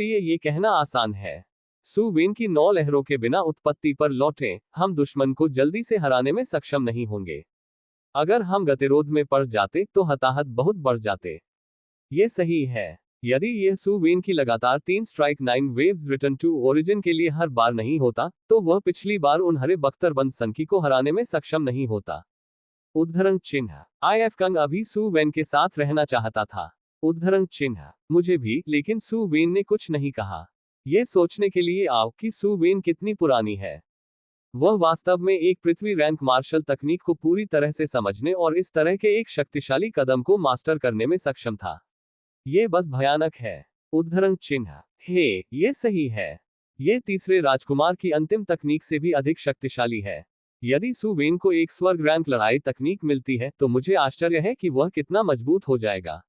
लिए ये कहना आसान है। सु वेन की 9 लहरों के बिना उत्पत्ति पर लौटें, हम दुश्मन को जल्दी से हराने में सक्षम नहीं होंगे। अगर हम गतिरोध में पड़ जाते तो हताहत बहुत बढ़ जाते। ये सही है। यदि यह सु वेन की लगातार 3 strike 9 waves return to origin के लिए हर बार नहीं होता, तो वह पिछली बार उन हरे बख्तरबंद संकी को हराने में सक्षम नहीं होता। उद्धरण चिन्ह। IF कंग अभी सु वेन के साथ रहना चाहता था। उद्धरण चिन्ह। मुझे भी, लेकिन सु वेन ने कुछ नहीं कहा। यह सोचने के लिए आओ कि सु वेन कितनी पुरानी है। वह वास्तव में एक पृथ्वी रैंक मार्शल तकनीक को पूरी तरह से समझने और इस तरह के एक शक्तिशाली कदम को मास्टर करने में सक्षम था। ये बस भयानक है। उद्धरण चिन्ह। हे, ये सही है। ये तीसरे राजकुमार की अंतिम तकनीक से भी अधिक शक्तिशाली है। यदि सु वेन को एक स्वर्ग रैंक लड़ाई तकनीक मिलती है तो मुझे आश्चर्य है कि वह कितना मजबूत हो जाएगा।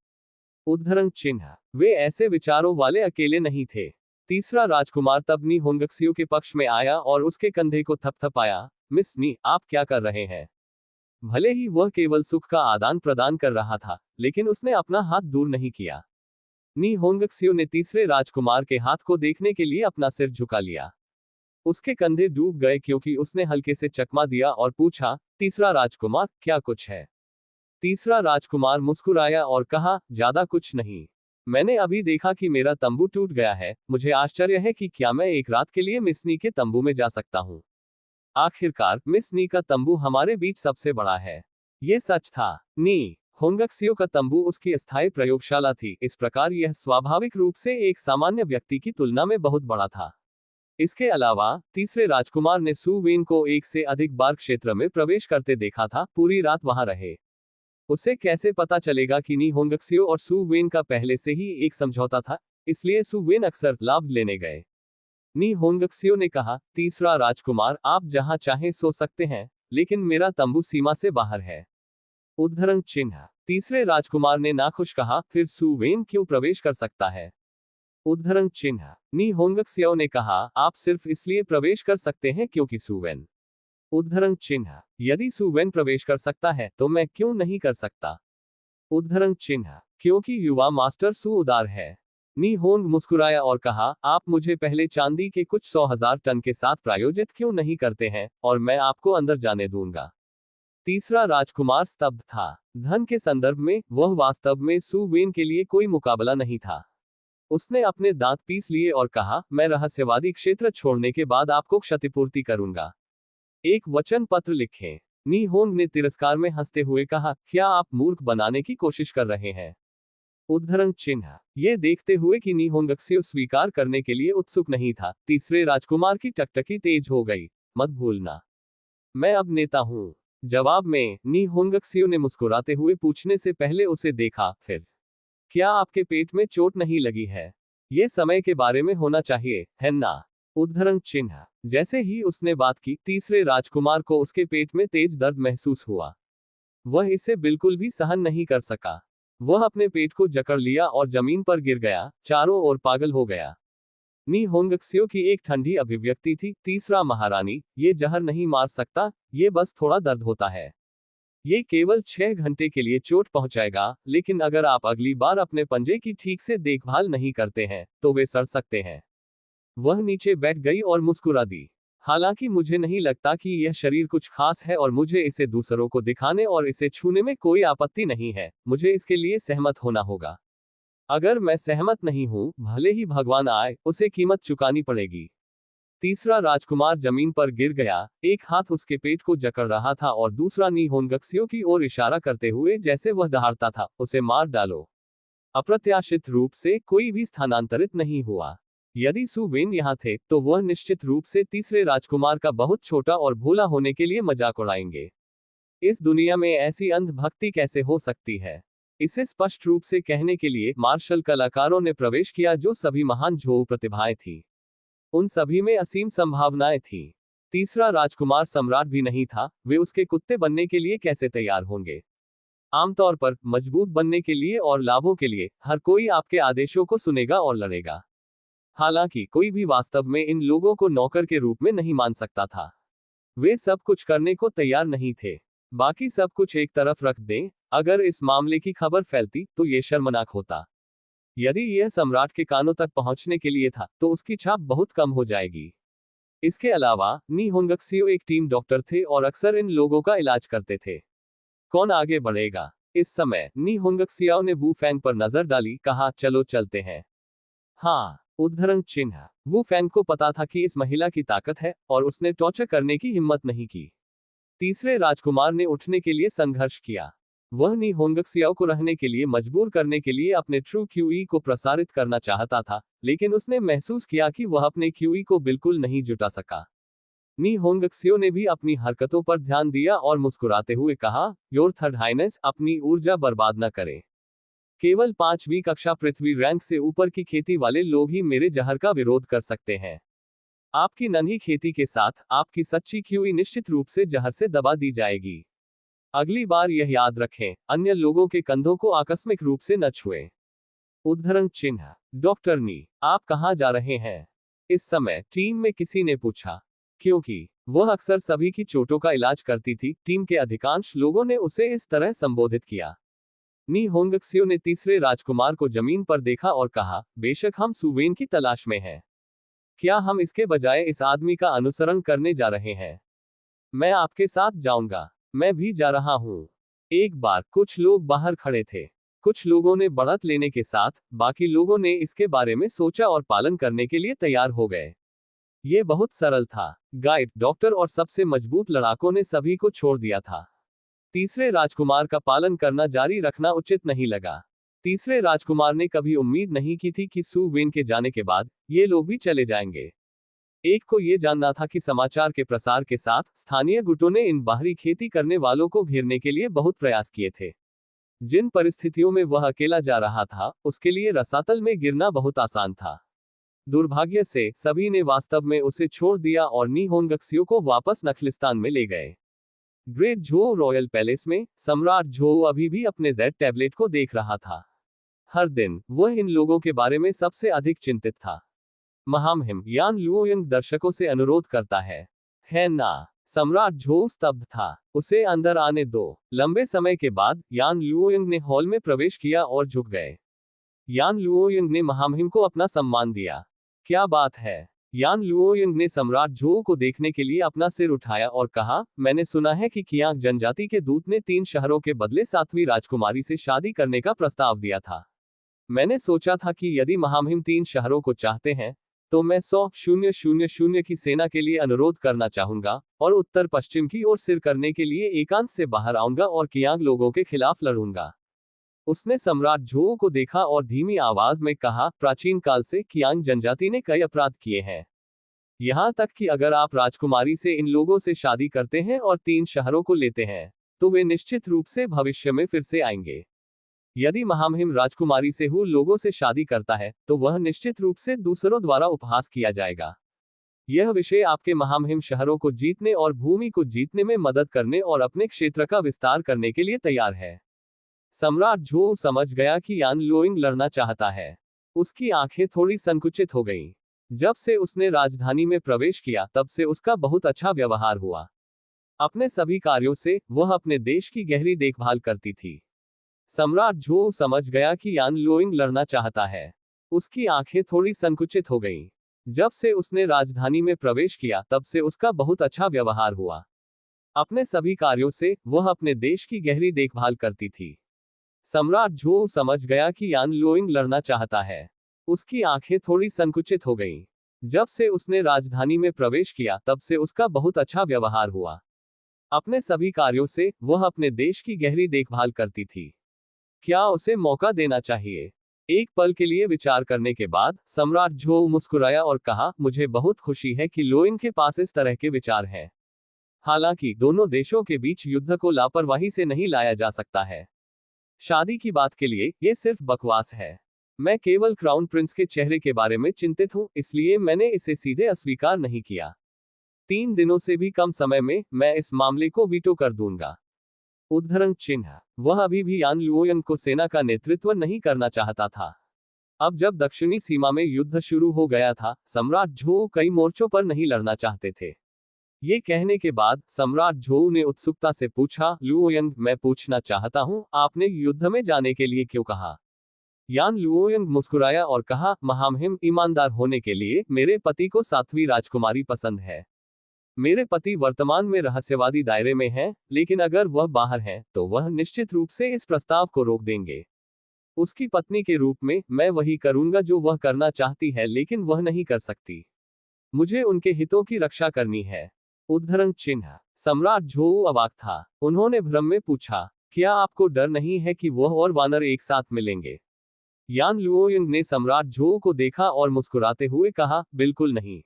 उद्धरण चिन्ह। वे ऐसे विचारों वाले अकेले नहीं थे। तीसरा राजकुमार तब नी होंगक्सियो के पक्ष में आया और उसके कंधे को थपथपाया। मिस नी, आप क्या कर रहे हैं? भले ही वह केवल सुख का आदान प्रदान कर रहा था, लेकिन उसने अपना हाथ दूर नहीं किया। नी होंगक्सियो ने तीसरे राजकुमार के हाथ को देखने के लिए अपना सिर झुका लिया। उसके कंधे डूब गए क्योंकि उसने हल्के से चकमा दिया और पूछा, तीसरा राजकुमार, क्या कुछ है? तीसरा राजकुमार मुस्कुराया और कहा, ज्यादा कुछ नहीं। मैंने अभी देखा कि मेरा तंबू टूट गया है। मुझे आश्चर्य है कि क्या मैं एक रात के लिए मिस नी के तंबू में जा सकता हूँ। आखिरकार मिस नी का तंबू हमारे बीच सबसे बड़ा है। ये सच था। नी होंगक्सियो का तंबू उसकी अस्थायी प्रयोगशाला थी, इस प्रकार यह स्वाभाविक रूप से एक सामान्य व्यक्ति की तुलना में बहुत बड़ा था। इसके अलावा तीसरे राजकुमार ने सु वेन को एक से अधिक बार क्षेत्र में प्रवेश करते देखा था, पूरी रात वहां रहे। उसे कैसे पता चलेगा कि नी होंगक्सियो और सु वेन का पहले से ही एक समझौता था, इसलिए सु वेन अक्सर लाभ लेने गए। नी होंगक्सियो ने कहा, तीसरा राजकुमार, आप जहां चाहें सो सकते हैं, लेकिन मेरा तंबू सीमा से बाहर है। उद्धरण चिन्ह। तीसरे राजकुमार ने नाखुश कहा, फिर सु वेन क्यों प्रवेश कर सकता है? उद्धरण चिन्ह। नी होंगक्सियो ने कहा, आप सिर्फ इसलिए प्रवेश कर सकते हैं क्योंकि सु वेन। उद्धरण चिन्ह। यदि सु वेन प्रवेश कर सकता है तो मैं क्यों नहीं कर सकता? उद्धरण चिन्ह। क्योंकि युवा मास्टर सु उदार है। नी होंग मुस्कुराया और कहा, आप मुझे पहले चांदी के कुछ 100,000 टन के साथ प्रायोजित क्यों नहीं करते हैं, और मैं आपको अंदर जाने दूंगा। तीसरा राजकुमार स्तब्ध था। धन के संदर्भ में वह वास्तव में सु वेन के लिए कोई मुकाबला नहीं था। उसने अपने दांत पीस लिए और कहा, मैं रहस्यवादी क्षेत्र छोड़ने के बाद आपको क्षतिपूर्ति करूंगा। एक वचन पत्र लिखें। नी होंग ने तिरस्कार में हंसते हुए कहा, क्या आप मूर्ख बनाने की कोशिश कर रहे हैं? उद्धरण चिन्ह। ये देखते हुए कि नी होंगक्सियो स्वीकार करने के लिए उत्सुक नहीं था, तीसरे राजकुमार की टकटकी तेज हो गई। मत भूलना, मैं अब नेता हूं। जवाब में नी होंगक्सियो ने मुस्कुराते हुए पूछने से पहले उसे देखा, फिर क्या आपके पेट में चोट नहीं लगी है? ये समय के बारे में होना चाहिए, है ना? उद्धरण चिन्ह। जैसे ही उसने बात की, तीसरे राजकुमार को उसके पेट में तेज दर्द महसूस हुआ। वह इसे बिल्कुल भी सहन नहीं कर सका। वह अपने पेट को जकड़ लिया और जमीन पर गिर गया, चारों ओर पागल हो गया। नी होंगक्सियो की एक ठंडी अभिव्यक्ति थी, तीसरा महारानी, ये जहर नहीं मार सकता, ये बस थोड़ा दर्द होता है। ये केवल 6 घंटे के लिए चोट पहुंचाएगा, लेकिन अगर आप अगली बार अपने पंजे की ठीक से देखभाल नहीं करते हैं, तो वे सड़ सकते हैं। वह नीचे बैठ गई और मुस्कुरा दी। हालांकि मुझे नहीं लगता कि यह शरीर कुछ खास है और मुझे इसे दूसरों को दिखाने और इसे छूने में कोई आपत्ति नहीं है, मुझे इसके लिए सहमत होना होगा। अगर मैं सहमत नहीं हूं, भले ही भगवान आए, उसे कीमत चुकानी पड़ेगी। तीसरा राजकुमार जमीन पर गिर गया, एक हाथ उसके पेट को जकड़ रहा था और दूसरा नी होंगक्सियो की ओर इशारा करते हुए जैसे वह दहाड़ता था, उसे मार डालो। अप्रत्याशित रूप से कोई भी स्थानांतरित नहीं हुआ। यदि सु वेन यहाँ थे, तो वह निश्चित रूप से तीसरे राजकुमार का बहुत छोटा और भोला होने के लिए मजाक उड़ाएंगे। इस दुनिया में ऐसी अंधभक्ति कैसे हो सकती है? इसे स्पष्ट रूप से कहने के लिए मार्शल कलाकारों ने प्रवेश किया जो सभी महान झोऊ प्रतिभाएं थी। उन सभी में असीम संभावनाएं थी। तीसरा राजकुमार सम्राट भी नहीं था, वे उसके कुत्ते बनने के लिए कैसे तैयार होंगे? आमतौर पर मजबूत बनने के लिए और लाभों के लिए हर कोई आपके आदेशों को सुनेगा और लड़ेगा। हालांकि कोई भी वास्तव में इन लोगों को नौकर के रूप में नहीं मान सकता था। वे सब कुछ करने को तैयार नहीं थे। बाकी सब कुछ एक तरफ रख दें, अगर इस मामले की खबर फैलती तो ये शर्मनाक होता। यदि यह सम्राट के कानों तक पहुंचने के लिए था तो उसकी छाप बहुत कम हो जाएगी। इसके अलावा नी होंगक्सियो एक टीम डॉक्टर थे और अक्सर इन लोगों का इलाज करते थे। कौन आगे बढ़ेगा? इस समय नी होंगक्सियाओ ने वू फैंग पर नजर डाली, कहा चलो चलते हैं। हाँ, उद्धरण चिन्ह। वू फैंग को पता था कि इस महिला की ताकत है और उसने टॉर्चर करने की हिम्मत नहीं की। तीसरे राजकुमार ने उठने के लिए संघर्ष किया। वह नी होंगक्सियाओ को रहने के लिए मजबूर करने के लिए अपने ट्रू क्यूई को प्रसारित करना चाहता था, लेकिन उसने महसूस किया कि वह अपने क्यूई को बिल्कुल नहीं जुटा सका। नी होंगक्सियो ने भी अपनी हरकतों पर ध्यान दिया और मुस्कुराते हुए कहा, योर थर्ड हाइनेस, अपनी ऊर्जा बर्बाद न करें। केवल 5वीं कक्षा पृथ्वी रैंक से ऊपर की खेती वाले लोग ही मेरे जहर का विरोध कर सकते हैं। आपकी नन्ही खेती के साथ आपकी सच्ची क्यूई निश्चित रूप से जहर से दबा दी जाएगी। अगली बार यह याद रखें, अन्य लोगों के कंधों को आकस्मिक रूप से न छुएं। उद्धरण चिन्ह। डॉक्टर नी, आप कहाँ जा रहे हैं? इस समय टीम में किसी ने पूछा। क्योंकि वह अक्सर सभी की चोटों का इलाज करती थी, टीम के अधिकांश लोगों ने उसे इस तरह संबोधित किया। नी होंगक्सियो ने तीसरे राजकुमार को जमीन पर देखा और कहा, बेशक हम सुवेन की तलाश में हैं। क्या हम इसके बजाय इस आदमी का अनुसरण करने जा रहे हैं? मैं आपके साथ जाऊंगा। मैं भी जा रहा हूं। एक बार कुछ लोग बाहर खड़े थे। कुछ लोगों ने बढ़त लेने के साथ बाकी लोगों ने इसके बारे में सोचा और पालन करने के लिए तैयार हो गए। ये बहुत सरल था। गाइड, डॉक्टर और सबसे मजबूत लड़ाकों ने सभी को छोड़ दिया था। तीसरे राजकुमार का पालन करना जारी रखना उचित नहीं लगा। तीसरे राजकुमार ने कभी उम्मीद नहीं की थी कि सू वेन के जाने के बाद ये लोग भी चले जाएंगे। एक को ये जानना था कि समाचार के प्रसार के साथ स्थानीय गुटों ने इन बाहरी खेती करने वालों को घेरने के लिए बहुत प्रयास किए थे। जिन परिस्थितियों में वह अकेला जा रहा था, उसके लिए रसातल में गिरना बहुत आसान था। दुर्भाग्य से सभी ने वास्तव में उसे छोड़ दिया और नी होंगक्सियो को वापस नखलिस्तान में ले गए। ग्रेट झोउ रॉयल पैलेस में सम्राट झोउ अभी भी अपने जेड टैबलेट को देख रहा था। हर दिन वह इन लोगों के बारे में सबसे अधिक चिंतित था। महामहिम यान लुओयंग दर्शकों से अनुरोध करता है ना? सम्राट झोउ स्तब्ध था। उसे अंदर आने दो। लंबे समय के बाद यान लुओयंग ने हॉल में प्रवेश किया और झुक गए। यान लुओयंग ने महामहिम को अपना सम्मान दिया। क्या बात है? यान लुओयंग ने सम्राट झोउ को देखने के लिए अपना सिर उठाया और कहा, मैंने सुना है कि कियांग जनजाति के दूत ने 3 शहरों के बदले 7वीं राजकुमारी से शादी करने का प्रस्ताव दिया था। मैंने सोचा था कि यदि महामहिम 3 शहरों को चाहते हैं तो मैं 100,000 की सेना के लिए अनुरोध करना चाहूंगा और उत्तर पश्चिम की ओर सिर करने के लिए एकांत से बाहर आऊंगा और कियांग लोगों के खिलाफ लड़ूंगा। उसने सम्राट झोउ को देखा और धीमी आवाज में कहा, प्राचीन काल से कियांग जनजाति ने कई अपराध किए हैं। यहां तक कि अगर आप राजकुमारी से इन लोगों से शादी करते हैं और 3 शहरों को लेते हैं तो वे निश्चित रूप से भविष्य में फिर से आएंगे। यदि महामहिम राजकुमारी से हु लोगों से शादी करता है तो वह निश्चित रूप से दूसरों द्वारा उपहास किया जाएगा। यह विषय आपके महामहिम शहरों को जीतने और भूमि को जीतने में मदद करने और अपने क्षेत्र का विस्तार करने के लिए तैयार है। सम्राट झोउ समझ गया कि यान लुओयंग लड़ना चाहता है। उसकी आंखें थोड़ी संकुचित हो गईं। जब से उसने राजधानी में प्रवेश किया तब से उसका बहुत अच्छा व्यवहार हुआ। अपने सभी कार्यों से वह अपने देश की गहरी देखभाल करती थी। सम्राट झोउ समझ गया कि यान लुओयंग लड़ना चाहता है। उसकी आंखें थोड़ी संकुचित हो गईं। जब से उसने राजधानी में प्रवेश किया तब से उसका बहुत अच्छा व्यवहार हुआ। अपने सभी कार्यों से वह अपने देश की गहरी देखभाल करती थी। सम्राट झोउ समझ गया कि यान लुओयंग लड़ना चाहता है। उसकी आंखें थोड़ी संकुचित हो गईं। जब से उसने राजधानी में प्रवेश किया तब से उसका बहुत अच्छा व्यवहार हुआ। अपने सभी कार्यों से वह अपने देश की गहरी देखभाल करती थी। क्या उसे मौका देना चाहिए? एक पल के लिए विचार करने के बाद सम्राट झोउ मुस्कुराया और कहा, मुझे बहुत खुशी है कि लुओयंग के पास इस तरह के विचार हैं। हालांकि दोनों देशों के बीच युद्ध को लापरवाही से नहीं लाया जा सकता है। शादी की बात के लिए ये सिर्फ बकवास है। मैं केवल क्राउन प्रिंस के चेहरे के बारे में चिंतित हूं, इसलिए मैंने इसे सीधे अस्वीकार नहीं किया। 3 दिनों से भी कम समय में मैं इस मामले को वीटो कर दूंगा। उद्धरण चिन्ह। वह अभी भी यान लुओयंग को सेना का नेतृत्व नहीं करना चाहता था। अब जब दक्षिणी सीमा में युद्ध शुरू हो गया था, सम्राट झोउ कई मोर्चों पर नहीं लड़ना चाहते थे। ये कहने के बाद सम्राट झोउ ने उत्सुकता से पूछा, लुओयंग, मैं पूछना चाहता हूं, आपने युद्ध में जाने के लिए क्यों कहा? यान लुओयंग मुस्कुराया और कहा, महामहिम, ईमानदार होने के लिए मेरे पति को 7वीं राजकुमारी पसंद है। मेरे पति वर्तमान में रहस्यवादी दायरे में हैं, लेकिन अगर वह बाहर हैं, तो वह निश्चित रूप से इस प्रस्ताव को रोक देंगे। उसकी पत्नी के रूप में मैं वही करूंगा जो वह करना चाहती है, लेकिन वह नहीं कर सकती। मुझे उनके हितों की रक्षा करनी है। उद्धरण चिन्ह। सम्राट झोऊ अवाक था। उन्होंने भ्रम में पूछा, क्या आपको डर नहीं है कि वह और वानर एक साथ मिलेंगे? यान लुओयंग ने सम्राट झोऊ को देखा और मुस्कुराते हुए कहा, बिल्कुल नहीं।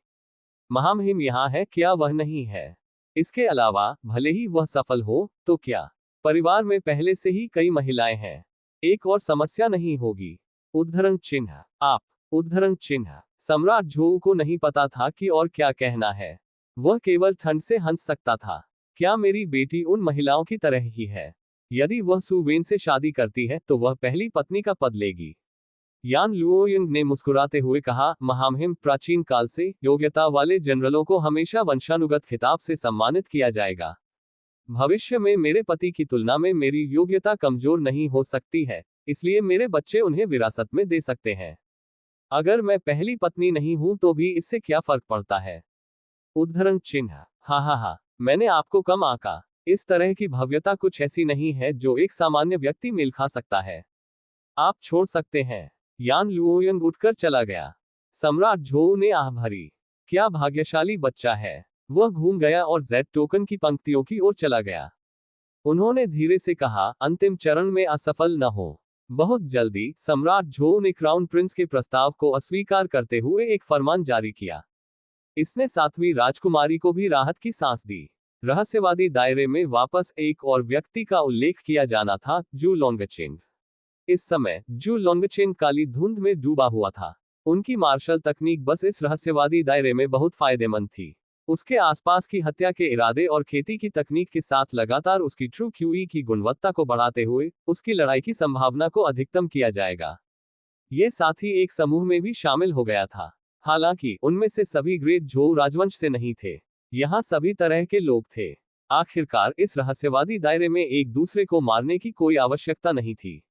महामहिम यहाँ है, क्या वह नहीं है? इसके अलावा, भले ही वह सफल हो, तो क्या? परिवार में पहले से ही कई महिलाएं हैं। एक और समस्या नहीं होगी। उद्धरण चिन्ह। आप। उद्धरण चिन्ह। सम्राट झोऊ को नहीं पता था कि और क्या कहना है। वह केवल ठंड से हंस सकता था। क्या मेरी बेटी उन महिलाओं की तरह ही है? यदि वह सु वेन से शादी करती है, तो वह पहली पत्नी का पद लेगी। यान लुओयंग ने मुस्कुराते हुए कहा, महामहिम, प्राचीन काल से योग्यता वाले जनरलों को हमेशा वंशानुगत खिताब से सम्मानित किया जाएगा। भविष्य में मेरे पति की तुलना में मेरी योग्यता कमजोर नहीं हो सकती है, इसलिए मेरे बच्चे उन्हें विरासत में दे सकते हैं। अगर मैं पहली पत्नी नहीं हूं तो भी इससे क्या फर्क पड़ता है? उद्धरण चिन्ह। हा, मैंने आपको कम आंका। इस तरह की भव्यता कुछ ऐसी नहीं है जो एक सामान्य व्यक्ति मेल खा सकता है। आप छोड़ सकते हैं। यान लुओयंग उठकर चला गया। सम्राट झोऊ ने आह भरी। क्या भाग्यशाली बच्चा है। वह घूम गया और जेड टोकन की पंक्तियों की ओर चला गया। उन्होंने धीरे से कहा, अंतिम चरण में असफल न हो। बहुत जल्दी सम्राट झोऊ ने क्राउन प्रिंस के प्रस्ताव को अस्वीकार करते हुए एक फरमान जारी किया। इसने 7वीं राजकुमारी को भी राहत की सांस दी। रहस्यवादी दायरे में वापस एक और व्यक्ति का उल्लेख किया जाना था, जू लोंगचेंग। इस समय जू लोंगचेंग काली धुंध में डूबा हुआ था। उनकी मार्शल तकनीक बस इस रहस्यवादी दायरे में बहुत फायदेमंद थी। उसके आसपास की हत्या के इरादे और खेती की तकनीक के साथ लगातार उसकी ट्रू क्यूई की गुणवत्ता को बढ़ाते हुए उसकी लड़ाई की संभावना को अधिकतम किया जाएगा। ये साथी एक समूह में भी शामिल हो गया था। हालांकि उनमें से सभी ग्रेट झोऊ राजवंश से नहीं थे। यहाँ सभी तरह के लोग थे। आखिरकार इस रहस्यवादी दायरे में एक दूसरे को मारने की कोई आवश्यकता नहीं थी।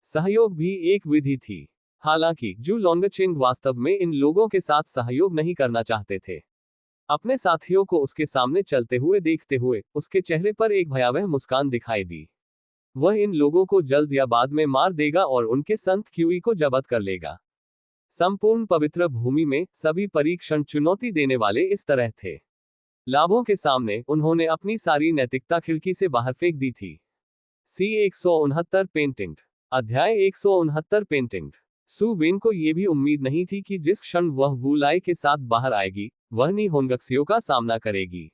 सहयोग भी एक विधि थी। हालांकि जू लोंगचेंग वास्तव में इन लोगों के साथ सहयोग नहीं करना चाहते थे। अपने साथियों को उसके सामने चलते हुए देखते हुए उसके चेहरे पर एक भयावह मुस्कान दिखाई दी। वह इन लोगों को जल्द या बाद में मार देगा और उनके संत क्यूई को जब्त कर लेगा। संपूर्ण पवित्र भूमि में सभी परीक्षण चुनौती देने वाले इस तरह थे। लाभों के सामने उन्होंने अपनी सारी नैतिकता खिड़की से बाहर फेंक दी थी। C-169 painting. अध्याय 169 पेंटिंग। सु वेन को यह भी उम्मीद नहीं थी कि जिस क्षण वह वुलाई के साथ बाहर आएगी, वह नी होंगक्सियो का सामना करेगी।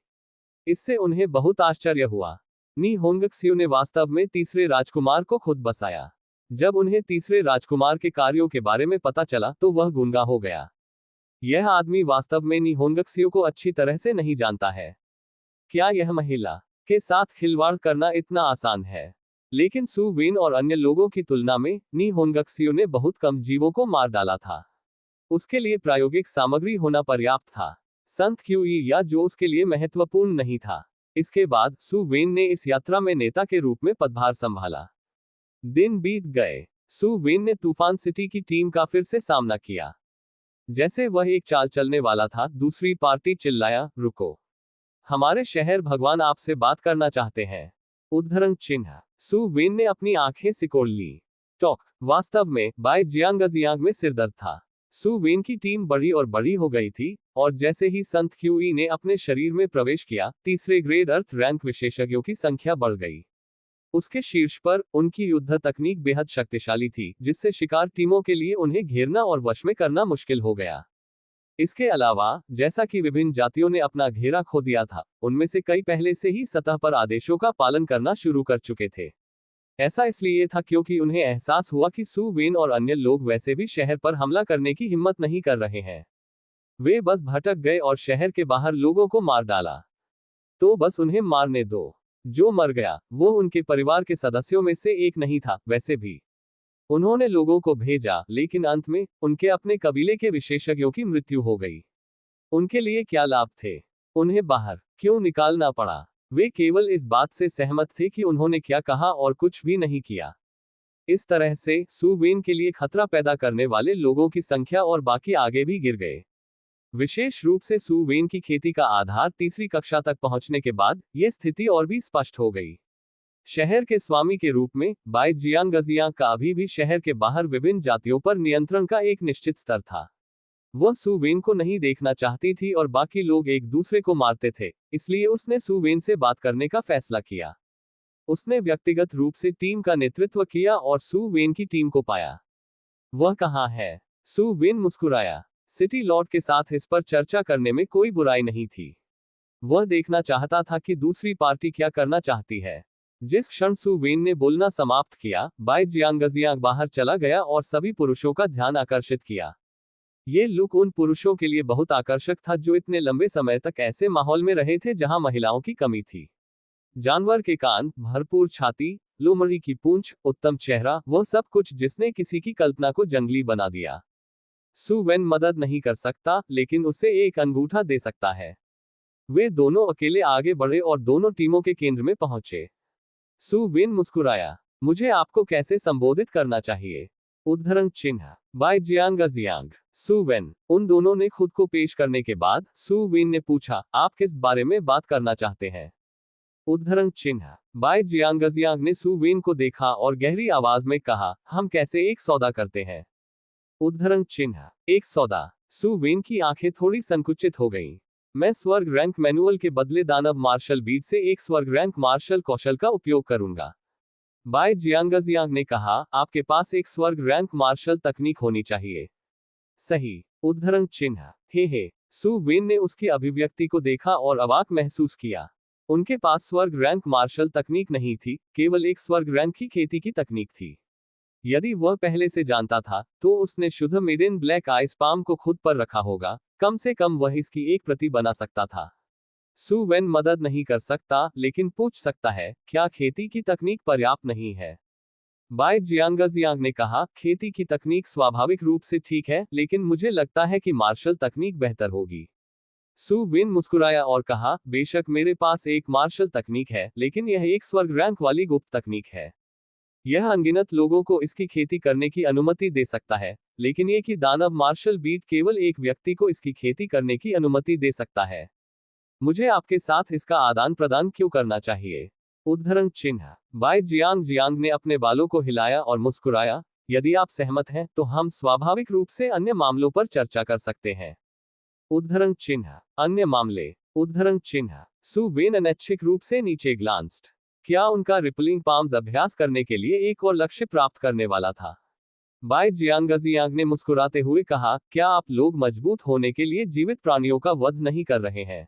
इससे उन्हें बहुत आश्चर्य हुआ। नी होंगक्सियो ने वास्तव में तीसरे राजकुमार को खुद बसाया। जब उन्हें तीसरे राजकुमार के कार्यों के बारे में पता चला तो वह गूंगा हो गया। यह आदमी वास्तव में नी होंगक्सियो को अच्छी तरह से नहीं जानता है। क्या यह महिला के साथ खिलवाड़ करना इतना आसान है? लेकिन सु वेन और अन्य लोगों की तुलना में नी होंगक्सियो ने बहुत कम जीवों को मार डाला था। उसके लिए प्रायोगिक सामग्री होना पर्याप्त था। संत क्यूई या जो उसके लिए महत्वपूर्ण नहीं था। इसके बाद सु वेन ने इस यात्रा में नेता के रूप में पदभार संभाला। दिन बीत गए। सु वेन ने तूफान सिटी की टीम का फिर से सामना किया। जैसे वह एक चाल चलने वाला था, दूसरी पार्टी चिल्लाया, रुको, हमारे शहर भगवान आपसे बात करना चाहते हैं। उद्धरण चिन्ह। सु वेन ने अपनी आंखें सिकोड़ ली। टॉक। वास्तव में बाय जियांगजियांग में सिरदर्द था। सु वेन की टीम बड़ी और बड़ी हो गई थी, और जैसे ही संत क्यूई ने अपने शरीर में प्रवेश किया, तीसरे ग्रेड अर्थ रैंक विशेषज्ञों की संख्या बढ़ गई। उसके शीर्ष पर उनकी युद्ध तकनीक बेहद शक्तिशाली थी, जिससे शिकार टीमों के लिए उन्हें घेरना और वश में करना मुश्किल हो गया। इसके अलावा, जैसा कि विभिन्न जातियों ने अपना घेरा खो दिया था, उनमें से कई पहले से ही सतह पर आदेशों का पालन करना शुरू कर चुके थे। ऐसा इसलिए था क्योंकि उन्हें एहसास हुआ कि सु वेन और अन्य लोग वैसे भी शहर पर हमला करने की हिम्मत नहीं कर रहे हैं। वे बस भटक गए और शहर के बाहर लोगों को मार डाला। तो बस उन्हें मारने दो। जो मर गया, वो उनके परिवार के सदस्यों में से एक नहीं था। वैसे भी उन्होंने लोगों को भेजा, लेकिन अंत में उनके अपने कबीले के विशेषज्ञों की मृत्यु हो गई। उनके लिए क्या लाभ थे? उन्हें बाहर क्यों निकालना पड़ा? वे केवल इस बात से सहमत थे कि उन्होंने क्या कहा और कुछ भी नहीं किया। इस तरह से सू वेन के लिए खतरा पैदा करने वाले लोगों की संख्या और बाकी आगे भी गिर गए। विशेष रूप से सू वेन की खेती का आधार तीसरी कक्षा तक पहुंचने के बाद यह स्थिति और भी स्पष्ट हो गई। शहर के स्वामी के रूप में बाई जियांगजियांग का अभी भी शहर के बाहर विभिन्न जातियों पर नियंत्रण का एक निश्चित स्तर था। वह सू वेन को नहीं देखना चाहती थी और बाकी लोग एक दूसरे को मारते थे, इसलिए उसने सू वेन से बात करने का फैसला किया। उसने व्यक्तिगत रूप से टीम का नेतृत्व किया और सू वेन की टीम को पाया। वह कहाँ है? सू वेन मुस्कुराया। सिटी लॉर्ड के साथ इस पर चर्चा करने में कोई बुराई नहीं थी। वह देखना चाहता था कि दूसरी पार्टी क्या करना चाहती है। जिस क्षण सू वेन ने बोलना समाप्त किया, बाई जियांगजियांग बाहर चला गया और सभी पुरुषों का ध्यान आकर्षित किया। ये लुक उन पुरुषों के लिए बहुत आकर्षक था जो इतने लंबे समय तक ऐसे माहौल में रहे थे जहां महिलाओं की कमी थी। जानवर के कान, भरपूर छाती, लोमड़ी की पूंछ, उत्तम चेहरा, वह सब कुछ जिसने किसी की कल्पना को जंगली बना दिया। सू वेन मदद नहीं कर सकता, लेकिन उसे एक अंगूठा दे सकता है। वे दोनों अकेले आगे बढ़े और दोनों टीमों के केंद्र में पहुंचे। सू वेन मुस्कुराया। मुझे आपको कैसे संबोधित करना चाहिए? उद्धरण चिन्ह बाई जियांगजियांग, सू वेन। उन दोनों ने खुद को पेश करने के बाद सू वेन ने पूछा, आप किस बारे में बात करना चाहते हैं? उद्धरण चिन्ह बाई जियांगजियांग ने सू वेन को देखा और गहरी आवाज में कहा, हम कैसे एक सौदा करते हैं? उद्धरण चिन्ह एक सौदा। सू वेन की आंखें थोड़ी संकुचित हो गईं। मैं स्वर्ग रैंक मैनुअल के बदले दानव मार्शल बीट से एक स्वर्ग रैंक मार्शल कौशल का उपयोग करूंगा। बाई जियांगजियांग ने कहा, आपके पास एक स्वर्ग रैंक मार्शल तकनीक होनी चाहिए। सही। उद्धरण चिन्ह हे। सू वेन ने उसकी अभिव्यक्ति को देखा और अवाक महसूस किया। उनके पास स्वर्ग रैंक मार्शल तकनीक नहीं थी, केवल एक स्वर्ग रैंक की खेती की तकनीक थी। यदि वह पहले से जानता था, तो उसने शुद्ध मेडेन ब्लैक आइस पाम को खुद पर रखा होगा, कम से कम वह इसकी एक प्रति बना सकता था। सू वेन मदद नहीं कर सकता, लेकिन पूछ सकता है, क्या खेती की तकनीक पर्याप्त नहीं है? बाई जियांगजियांग ने कहा, खेती की तकनीक स्वाभाविक रूप से ठीक है, लेकिन मुझे लगता है कि मार्शल तकनीक बेहतर होगी। सू वेन मुस्कुराया और कहा, बेशक मेरे पास एक मार्शल तकनीक है, लेकिन यह एक स्वर्ग रैंक वाली गुप्त तकनीक है। यह अनगिनत लोगों को इसकी खेती करने की अनुमति दे सकता है, लेकिन ये कि दानव मार्शल बीट केवल एक व्यक्ति को इसकी खेती करने की अनुमति दे सकता है। मुझे आपके साथ इसका आदान प्रदान क्यों करना चाहिए? उद्धरण चिन्ह बाई जियांग ने अपने बालों को हिलाया और मुस्कुराया। यदि आप सहमत हैं, तो हम स्वाभाविक रूप से अन्य मामलों पर चर्चा कर सकते हैं। उद्धरण चिन्ह अन्य मामले। उद्धरण चिन्ह सू वेन अनैच्छिक रूप से नीचे ग्लांस्ड। क्या उनका रिपलिंग पाम्स अभ्यास करने के लिए एक और लक्ष्य प्राप्त करने वाला था? बाई जियांगजियांग ने मुस्कुराते हुए कहा, क्या आप लोग मजबूत होने के लिए जीवित प्राणियों का वध नहीं कर रहे हैं?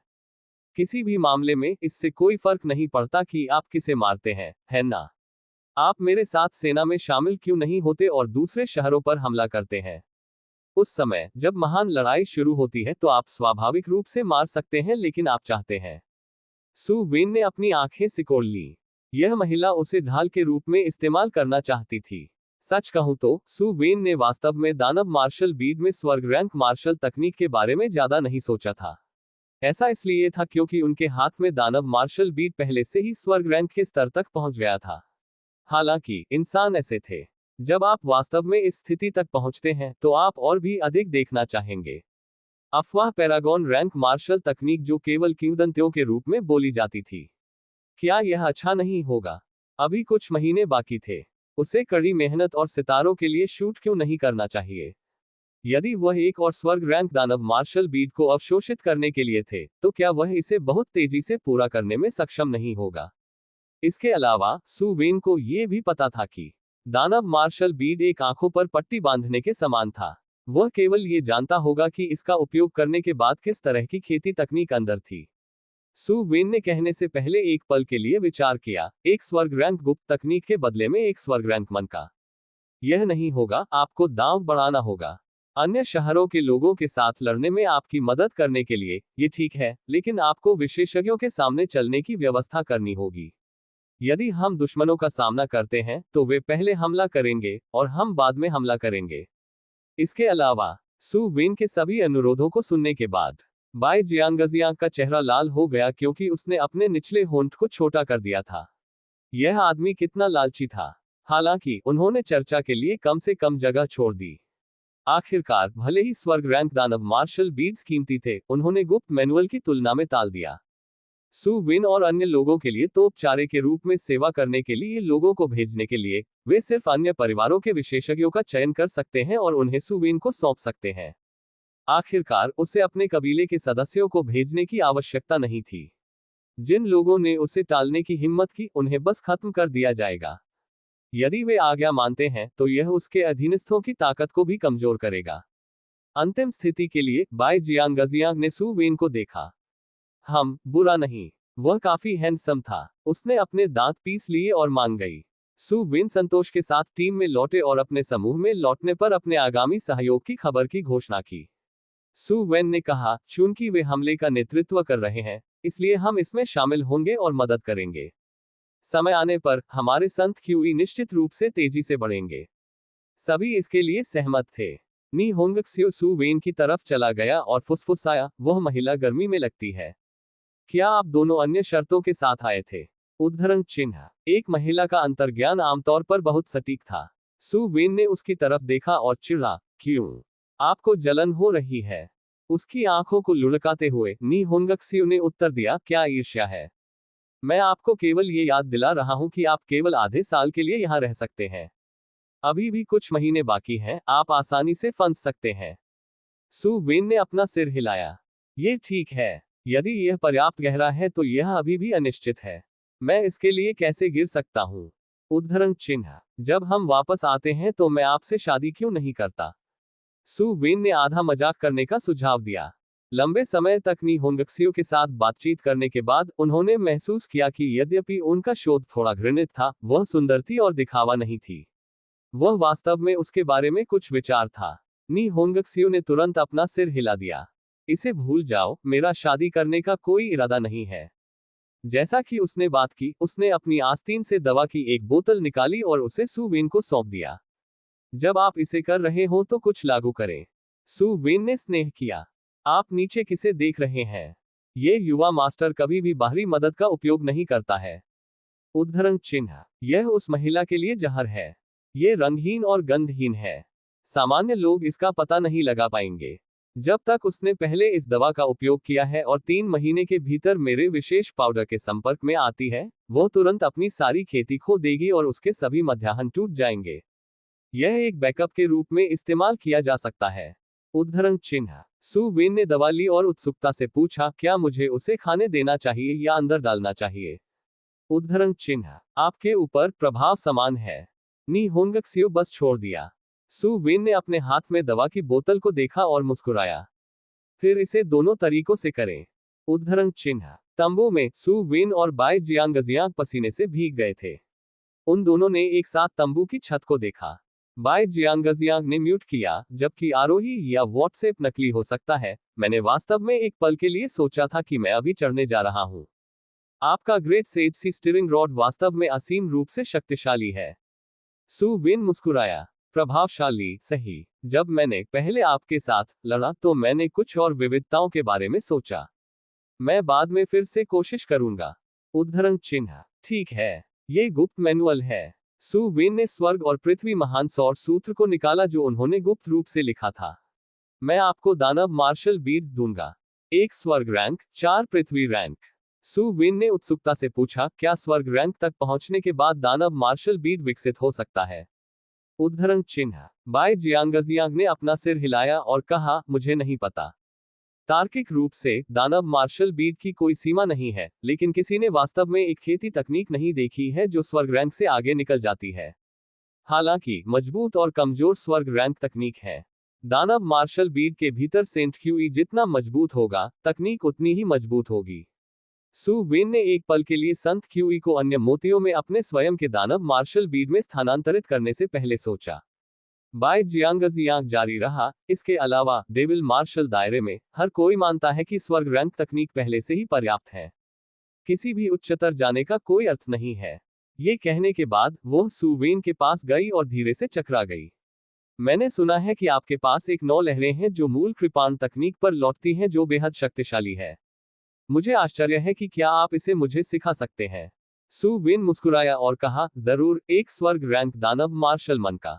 किसी भी मामले में इससे कोई फर्क नहीं पड़ता कि आप किसे मारते हैं, है ना? आप मेरे साथ सेना में शामिल क्यों नहीं होते और दूसरे शहरों पर हमला करते हैं? उस समय जब महान लड़ाई शुरू होती है तो आप स्वाभाविक रूप से मार सकते हैं, लेकिन आप चाहते हैं। सू वेन ने अपनी आंखें सिकोड़ ली। यह महिला उसे ढाल के रूप में इस्तेमाल करना चाहती थी। सच कहूं तो सू वेन ने वास्तव में दानव मार्शल बीट में स्वर्ग रैंक मार्शल तकनीक के बारे में ज्यादा नहीं सोचा था। ऐसा इसलिए था क्योंकि उनके हाथ में दानव मार्शल बीट पहले से ही स्वर्ग रैंक के स्तर तक पहुंच गया था। हालांकि इंसान ऐसे थे, जब आप वास्तव में इस स्थिति तक पहुंचते हैं तो आप और भी अधिक देखना चाहेंगे। अफवाह पैरागॉन रैंक मार्शल तकनीक जो केवल किंवदंतियों के रूप में बोली जाती थी। क्या यह अच्छा नहीं होगा? अभी कुछ महीने बाकी थे। उसे कड़ी मेहनत और सितारों के लिए शूट क्यों नहीं करना चाहिए? यदि वह एक और स्वर्ग रैंक दानव मार्शल बीट को अवशोषित करने के लिए थे, तो क्या वह इसे बहुत तेजी से पूरा करने में सक्षम नहीं होगा? इसके अलावा सू वेन को यह भी पता था कि दानव मार्शल बीट एक आंखों पर पट्टी बांधने के समान था। वह केवल ये जानता होगा कि इसका उपयोग करने के बाद किस तरह की खेती तकनीक अंदर थी। सू वेन ने कहने से पहले एक पल के लिए विचार किया, एक स्वर्ग रैंक गुप्त तकनीक के बदले में एक स्वर्ग रैंक मन का। यह नहीं होगा, आपको दांव बढ़ाना होगा। अन्य शहरों के लोगों के साथ लड़ने में आपकी मदद करने के लिए, ये ठीक है, लेकिन आपको विशेषज्ञों के सामने चलने की व्यवस्था करनी होगी। यदि हम दुश्मनों का सामना करते हैं, तो वे पहले हमला करेंगे, और हम बाद में हमला करेंगे। इसके अलावा, सू वेन के सभी अनुरोधों को सुनने के बाद, बाई जियांगजियांग का चेहरा लाल हो गया क्योंकि उसने अपने निचले होंठ को छोटा कर दिया था। यह आदमी कितना लालची था। हालांकि उन्होंने चर्चा के लिए कम से कम जगह छोड़ दी। आखिरकार, भले ही स्वर्ग रैंक दानव मार्शल बीड्स कीमती थे, उन्होंने गुप्त मैनुअल की तुलना में टाल दिया। सु विन और अन्य लोगों के लिए तोपचारे के रूप में सेवा करने के लिए लोगों को भेजने के लिए, वे सिर्फ अन्य परिवारों के विशेषज्ञों का चयन कर सकते हैं और उन्हें सु विन को सौंप सकते हैं। आखिरकार, उसे अपने कबीले के सदस्यों को भेजने की आवश्यकता नहीं थी। जिन लोगों ने उसे टालने की हिम्मत की, उन्हें बस खत्म कर दिया जाएगा। यदि वे आज्ञा मानते हैं, तो यह उसके अधीनस्थों की ताकत को भी कमजोर करेगा। अंतिम स्थिति के लिए, बाई जियांगजियांग ने सु विन को देखा। बुरा नहीं। वह काफी हैंडसम था। उसने अपने दांत पीस लिए और मान गई। सु विन संतोष के साथ टीम में लौटे और अपने समूह में लौटने पर अपने आगामी सहयोग की खबर की घोषणा की। सु विन ने कहा, चूंकि वे हमले का नेतृत्व कर रहे हैं, इसलिए हम इसमें शामिल होंगे और मदद करेंगे। समय आने पर हमारे संत क्यूई निश्चित रूप से तेजी से बढ़ेंगे। सभी इसके लिए सहमत थे। नी होंगक्सियो सु विन की तरफ चला गया और फुसफुसाया, वह महिला गर्मी में लगती है। क्या आप दोनों अन्य शर्तों के साथ आए थे? उद्धरण चिन्ह। एक महिला का अंतर्ज्ञान आमतौर पर बहुत सटीक था। सु विन ने उसकी तरफ देखा और चिढ़ा, क्यों? आपको जलन हो रही है? उसकी आंखों को लुढ़काते हुए नी होंगक्सियो ने उत्तर दिया, क्या ईर्ष्या है? मैं आपको केवल ये याद दिला रहा हूं कि आप केवल आधे साल के लिए यहां रह सकते हैं। अभी भी कुछ महीने बाकी हैं, आप आसानी से फंस सकते हैं। सु विन ने अपना सिर हिलाया। ये ठीक है। यदि यह पर्याप्त गहरा है तो यह अभी भी अनिश्चित है। मैं इसके लिए कैसे गिर सकता हूं? उद्धरण चिन्ह। जब हम वापस आते हैं तो मैं आपसे शादी क्यों नहीं करता? सु विन ने आधा मजाक करने का सुझाव दिया। लंबे समय तक नी होंगक्सियो के साथ बातचीत करने के बाद उन्होंने महसूस किया कि यद्यपि उनका शोध थोड़ा घृणित था, वह सुंदर थी और दिखावा नहीं थी। वह वास्तव में उसके बारे में कुछ विचार था। नी होंगक्सियो ने तुरंत अपना सिर हिला दिया। इसे भूल जाओ, मेरा शादी करने का कोई इरादा नहीं है। जैसा कि उसने बात की, उसने अपनी आस्तीन से दवा की एक बोतल निकाली और उसे सु विन को सौंप दिया। जब आप इसे कर रहे हो तो कुछ लागू करें। सु विन ने स्नेह किया। आप नीचे किसे देख रहे हैं? ये युवा मास्टर कभी भी बाहरी मदद का उपयोग नहीं करता है। उद्धरण चिन्ह। यह उस महिला के लिए जहर है। ये रंगहीन और गंधहीन है। सामान्य लोग इसका पता नहीं लगा पाएंगे। जब तक उसने पहले इस दवा का उपयोग किया है और 3 महीने के भीतर मेरे विशेष पाउडर के संपर्क में आती है, वो तुरंत अपनी सारी खेती खो देगी और उसके सभी मध्याह्न टूट जाएंगे। यह एक बैकअप के रूप में इस्तेमाल किया जा सकता है। उद्धरण चिन्ह। सु विन ने दवा ली और उत्सुकता से पूछा, क्या मुझे उसे खाने देना चाहिए या अंदर डालना चाहिए? उद्धरण चिन्ह। आपके ऊपर प्रभाव समान है। नी होंगक्सियो बस छोड़ दिया। सु विन ने अपने हाथ में दवा की बोतल को देखा और मुस्कुराया। फिर इसे दोनों तरीकों से करें। उद्धरण चिन्ह। तंबू में सु विन और बाई जियांगजियांग पसीने से भीग गए थे। उन दोनों ने एक साथ तंबू की छत को देखा। बाई जियांगजियांग ने म्यूट किया, जबकि आरोही या व्हाट्सएप नकली हो सकता है। मैंने वास्तव में एक पल के लिए सोचा था कि मैं अभी चढ़ने जा रहा हूं। आपका ग्रेट सेज सी स्टीयरिंग रॉड वास्तव में असीम रूप से शक्तिशाली है। सु विन मुस्कुराया। प्रभावशाली, सही। जब मैंने पहले आपके साथ लड़ा तो मैंने कुछ और विविधताओं के बारे में सोचा। मैं बाद में फिर से कोशिश करूंगा। उद्धरण चिन्ह। ठीक है। ये गुप्त मैनुअल है। सु विन ने स्वर्ग और पृथ्वी महान सौर सूत्र को निकाला जो उन्होंने गुप्त रूप से लिखा था। मैं आपको दानव मार्शल बीड्स दूंगा। 1 स्वर्ग रैंक, 4 पृथ्वी रैंक। सु विन ने उत्सुकता से पूछा, क्या स्वर्ग रैंक तक पहुंचने के बाद दानव मार्शल बीड विकसित हो सकता है? उद्धरण चिन्ह। बाई जियांगजियांग ने अपना सिर हिलाया और कहा, मुझे नहीं पता। तार्किक रूप से दानव मार्शल बीड की कोई सीमा नहीं है, लेकिन किसी ने वास्तव में एक खेती तकनीक नहीं देखी है जो स्वर्ग रैंक से आगे निकल जाती है। हालांकि मजबूत और कमजोर स्वर्ग रैंक तकनीक है। दानव मार्शल बीड के भीतर सेंट क्यूई जितना मजबूत होगा, तकनीक उतनी ही मजबूत होगी। सु विन ने एक पल के लिए संत क्यूई को अन्य मोतियों में अपने स्वयं के दानव मार्शल बीड में स्थानांतरित करने से पहले सोचा। बाई जियांगजियांग जारी रहा, इसके अलावा डेविल मार्शल दायरे में हर कोई मानता है कि स्वर्ग रैंक तकनीक पहले से ही पर्याप्त है। किसी भी उच्चतर जाने का कोई अर्थ नहीं है। ये कहने के बाद वो सु विन के पास गई और धीरे से चकरा गई। मैंने सुना है कि आपके पास एक 9 लहरें हैं जो मूल कृपाण तकनीक पर लौटती हैं जो बेहद शक्तिशाली है। मुझे आश्चर्य है कि क्या आप इसे मुझे सिखा सकते हैं? सु वेन मुस्कुराया और कहा, जरूर, एक स्वर्ग रैंक दानव मार्शल मन का।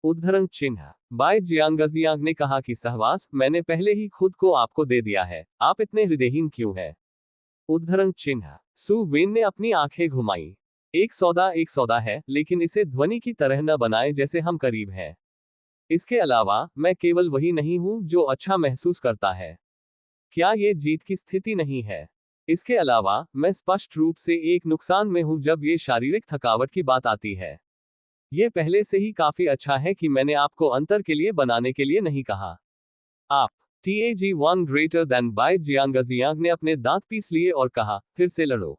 उद्धरण चिन्ह। बाय जियांगजियांग ने कहा कि सहवास, मैंने पहले ही खुद को आपको दे दिया है, आप इतने हृदयहीन क्यों हैं? उद्धरण चिन्ह। सु वेन ने अपनी आंखें घुमाई। एक सौदा है, लेकिन इसे ध्वनि की तरह न बनाए जैसे हम करीब हैं। इसके अलावा, मैं केवल वही नहीं हूं जो अच्छा महसूस करता है। क्या ये जीत की स्थिति नहीं है? इसके अलावा, मैं स्पष्ट रूप से एक नुकसान में हूं जब ये शारीरिक थकावट की बात आती है। ये पहले से ही काफी अच्छा है कि मैंने आपको अंतर के लिए बनाने के लिए नहीं कहा। आप TAG1 ग्रेटर देन बाय जियांगजियांग ने अपने दांत पीस लिए और कहा, फिर से लड़ो।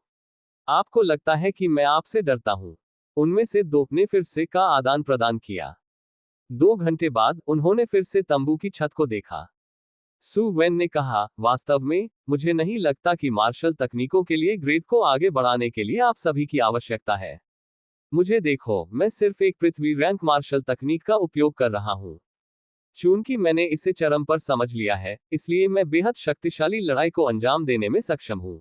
आपको लगता है कि मैं आपसे डरता हूं। उनमें से दो ने फिर से का आदान प्रदान किया। 2 घंटे बाद उन्होंने फिर से तंबू की छत को देखा। सु वेन ने कहा, वास्तव में, मुझे नहीं लगता कि मार्शल तकनीकों के लिए ग्रेड को आगे बढ़ाने के लिए आप सभी की आवश्यकता है। मुझे देखो, मैं सिर्फ एक पृथ्वी रैंक मार्शल तकनीक का उपयोग कर रहा हूं। चूंकि मैंने इसे चरम पर समझ लिया है, इसलिए मैं बेहद शक्तिशाली लड़ाई को अंजाम देने में सक्षम हूं।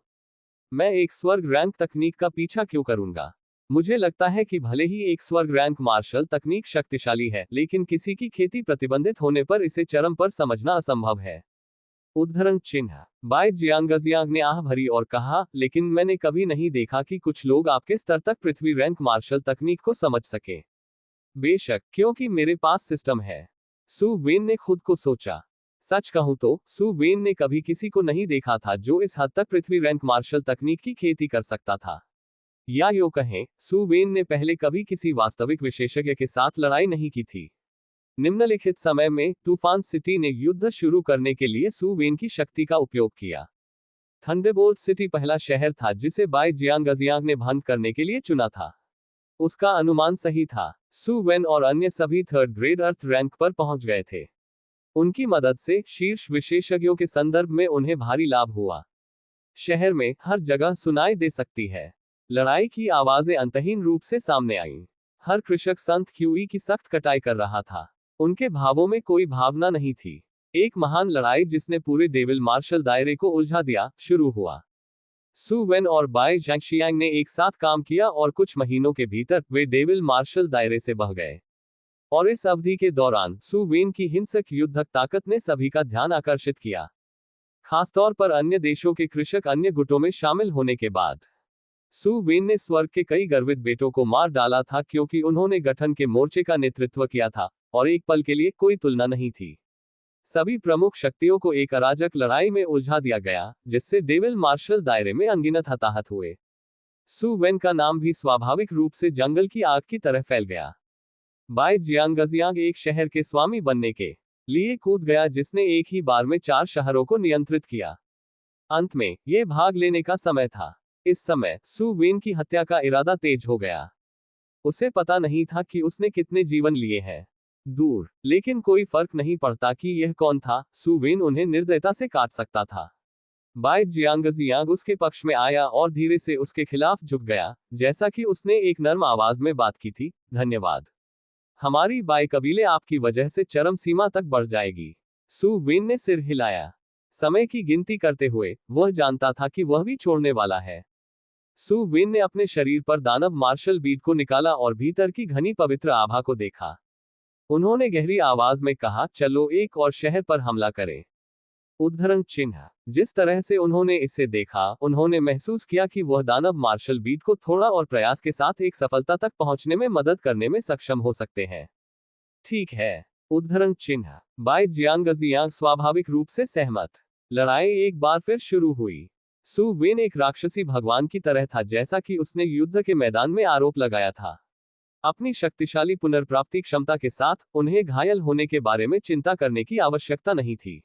मैं एक स्वर्ग रैंक तकनीक का पीछा क्यों करूंगा? मुझे लगता है कि भले ही एक स्वर्ग रैंक मार्शल तकनीक शक्तिशाली है, लेकिन किसी की खेती प्रतिबंधित होने पर इसे चरम पर समझना असंभव है। उद्धरण चिन्ह। बाय जियांगजियांग ने आह भरी और कहा, लेकिन मैंने कभी नहीं देखा कि कुछ लोग आपके स्तर तक पृथ्वी रैंक मार्शल तकनीक को समझ सके। बेशक, क्योंकि मेरे पास सिस्टम है। सु वेन ने खुद को सोचा। सच कहूं तो, सु वेन ने कभी किसी को नहीं देखा था जो इस हद तक पृथ्वी रैंक मार्शल तकनीक की खेती कर सकता था। या यूं कहें, सु वेन ने पहले कभी किसी वास्तविक विशेषज्ञ के साथ लड़ाई नहीं की थी। निम्नलिखित समय में, तूफान सिटी ने युद्ध शुरू करने के लिए सु वेन की शक्ति का उपयोग किया। थंडरबोल्ट सिटी पहला शहर था जिसे बाय जियांगजियांग ने भंग करने के लिए चुना था। उसका अनुमान सही था। सु वेन और अन्य सभी थर्ड ग्रेड अर्थ रैंक पर पहुंच गए थे। उनकी मदद से शीर्ष विशेषज्ञों के संदर्भ में उन्हें भारी लाभ हुआ। शहर में हर जगह सुनाई दे सकती है। लड़ाई की आवाजें अंतहीन रूप से सामने आईं। हर कृषक संत क्यूई की सख्त कटाई कर रहा था। उनके भावों में कोई भावना नहीं थी। एक महान लड़ाई जिसने पूरे डेविल मार्शल दायरे को उलझा दिया, शुरू हुआ। सु वेन और बाय जैंगशियांग ने एक साथ काम किया और कुछ महीनों के भीतर वे डेविल मार्शल दायरे से बह गए। और इस अवधि के दौरान सु वेन की हिंसक युद्धक ताकत ने सभी का ध्यान आकर्षित किया। खासतौर पर अन्य देशों के कृषक अन्य गुटों में शामिल होने के बाद। सु वेन ने स्वर्ग के कई गर्वित बेटों को मार डाला था क्योंकि उन्होंने गठन के मोर्चे का नेतृत्व किया था, और एक पल के लिए कोई तुलना नहीं थी। सभी प्रमुख शक्तियों को एक अराजक लड़ाई में उलझा दिया गया, जिससे डेविल मार्शल दायरे में अनगिनत हताहत हुए। सु वेन का नाम भी स्वाभाविक रूप से जंगल की आग की तरह फैल गया। बाय जियांगजियांग एक शहर के स्वामी बनने के लिए कूद गया जिसने एक ही बार में 4 शहरों को नियंत्रित किया। अंत में, यह भाग लेने का समय था। इस समय, सु वेन की हत्या का इरादा तेज हो गया। उसे पता नहीं था कि उसने कितने जीवन लिए हैं। दूर, लेकिन कोई फर्क नहीं पड़ता कि यह कौन था, सु वेन उन्हें निर्दयता से काट सकता था। बाय जियांगजियांग उसके पक्ष में आया और धीरे से उसके खिलाफ झुक गया, जैसा कि उसने एक नर्म आवाज में बात की थी, धन्यवाद। हमारी बाय कबीले आपकी वजह से चरम सीमा तक बढ़ जाएगी। सु वेन ने सिर हिलाया। समय की गिनती करते हुए, वह जानता था कि वह भी छोड़ने वाला है। सु वेन ने अपने शरीर पर दानव मार्शल बीट को निकाला और भीतर की घनी पवित्र आभा को देखा। उन्होंने गहरी आवाज में कहा, चलो एक और शहर पर हमला करें। उद्धरण चिन्ह। जिस तरह से उन्होंने इसे देखा, उन्होंने महसूस किया कि वह दानव मार्शल बीट को थोड़ा और प्रयास के साथ एक सफलता तक पहुंचने में मदद करने में सक्षम हो सकते हैं। ठीक है। उद्धरण चिन्ह। बाय जियांगजियांग स्वाभाविक रूप से सहमत। लड़ाई एक बार फिर शुरू हुई। सु वेन एक राक्षसी भगवान की तरह था जैसा कि उसने युद्ध के मैदान में आरोप लगाया था। अपनी शक्तिशाली पुनर्प्राप्ति क्षमता के साथ, उन्हें घायल होने के बारे में चिंता करने की आवश्यकता नहीं थी।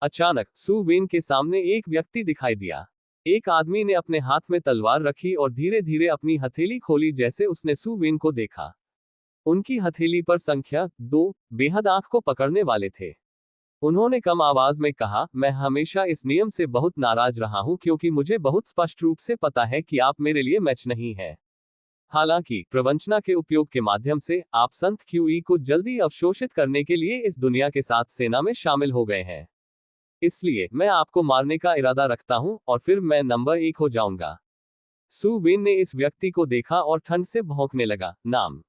अचानक, सु वेन के सामने एक व्यक्ति दिखाई दिया। एक आदमी ने अपने हाथ में तलवार रखी और धीरे धीरे अपनी हथेली खोली जैसे उसने सु वेन को देखा। उनकी हथेली पर संख्या 2 बेहद आंख को पकड़ने वाले थे। उन्होंने कम आवाज में कहा, मैं हमेशा इस नियम से बहुत नाराज रहा हूं क्योंकि मुझे बहुत स्पष्ट रूप से पता है कि आप मेरे लिए मैच नहीं है। हालांकि, प्रवंचना के उपयोग के माध्यम से, आप संत क्यूई को जल्दी अवशोषित करने के लिए इस दुनिया के साथ सेना में शामिल हो गए हैं। इसलिए, मैं आपको मारने का इरादा रखता हूं, और फिर मैं नंबर 1 हो जाऊंगा। सू वेन ने इस व्यक्ति को देखा और ठंड से भौंकने लगा। नाम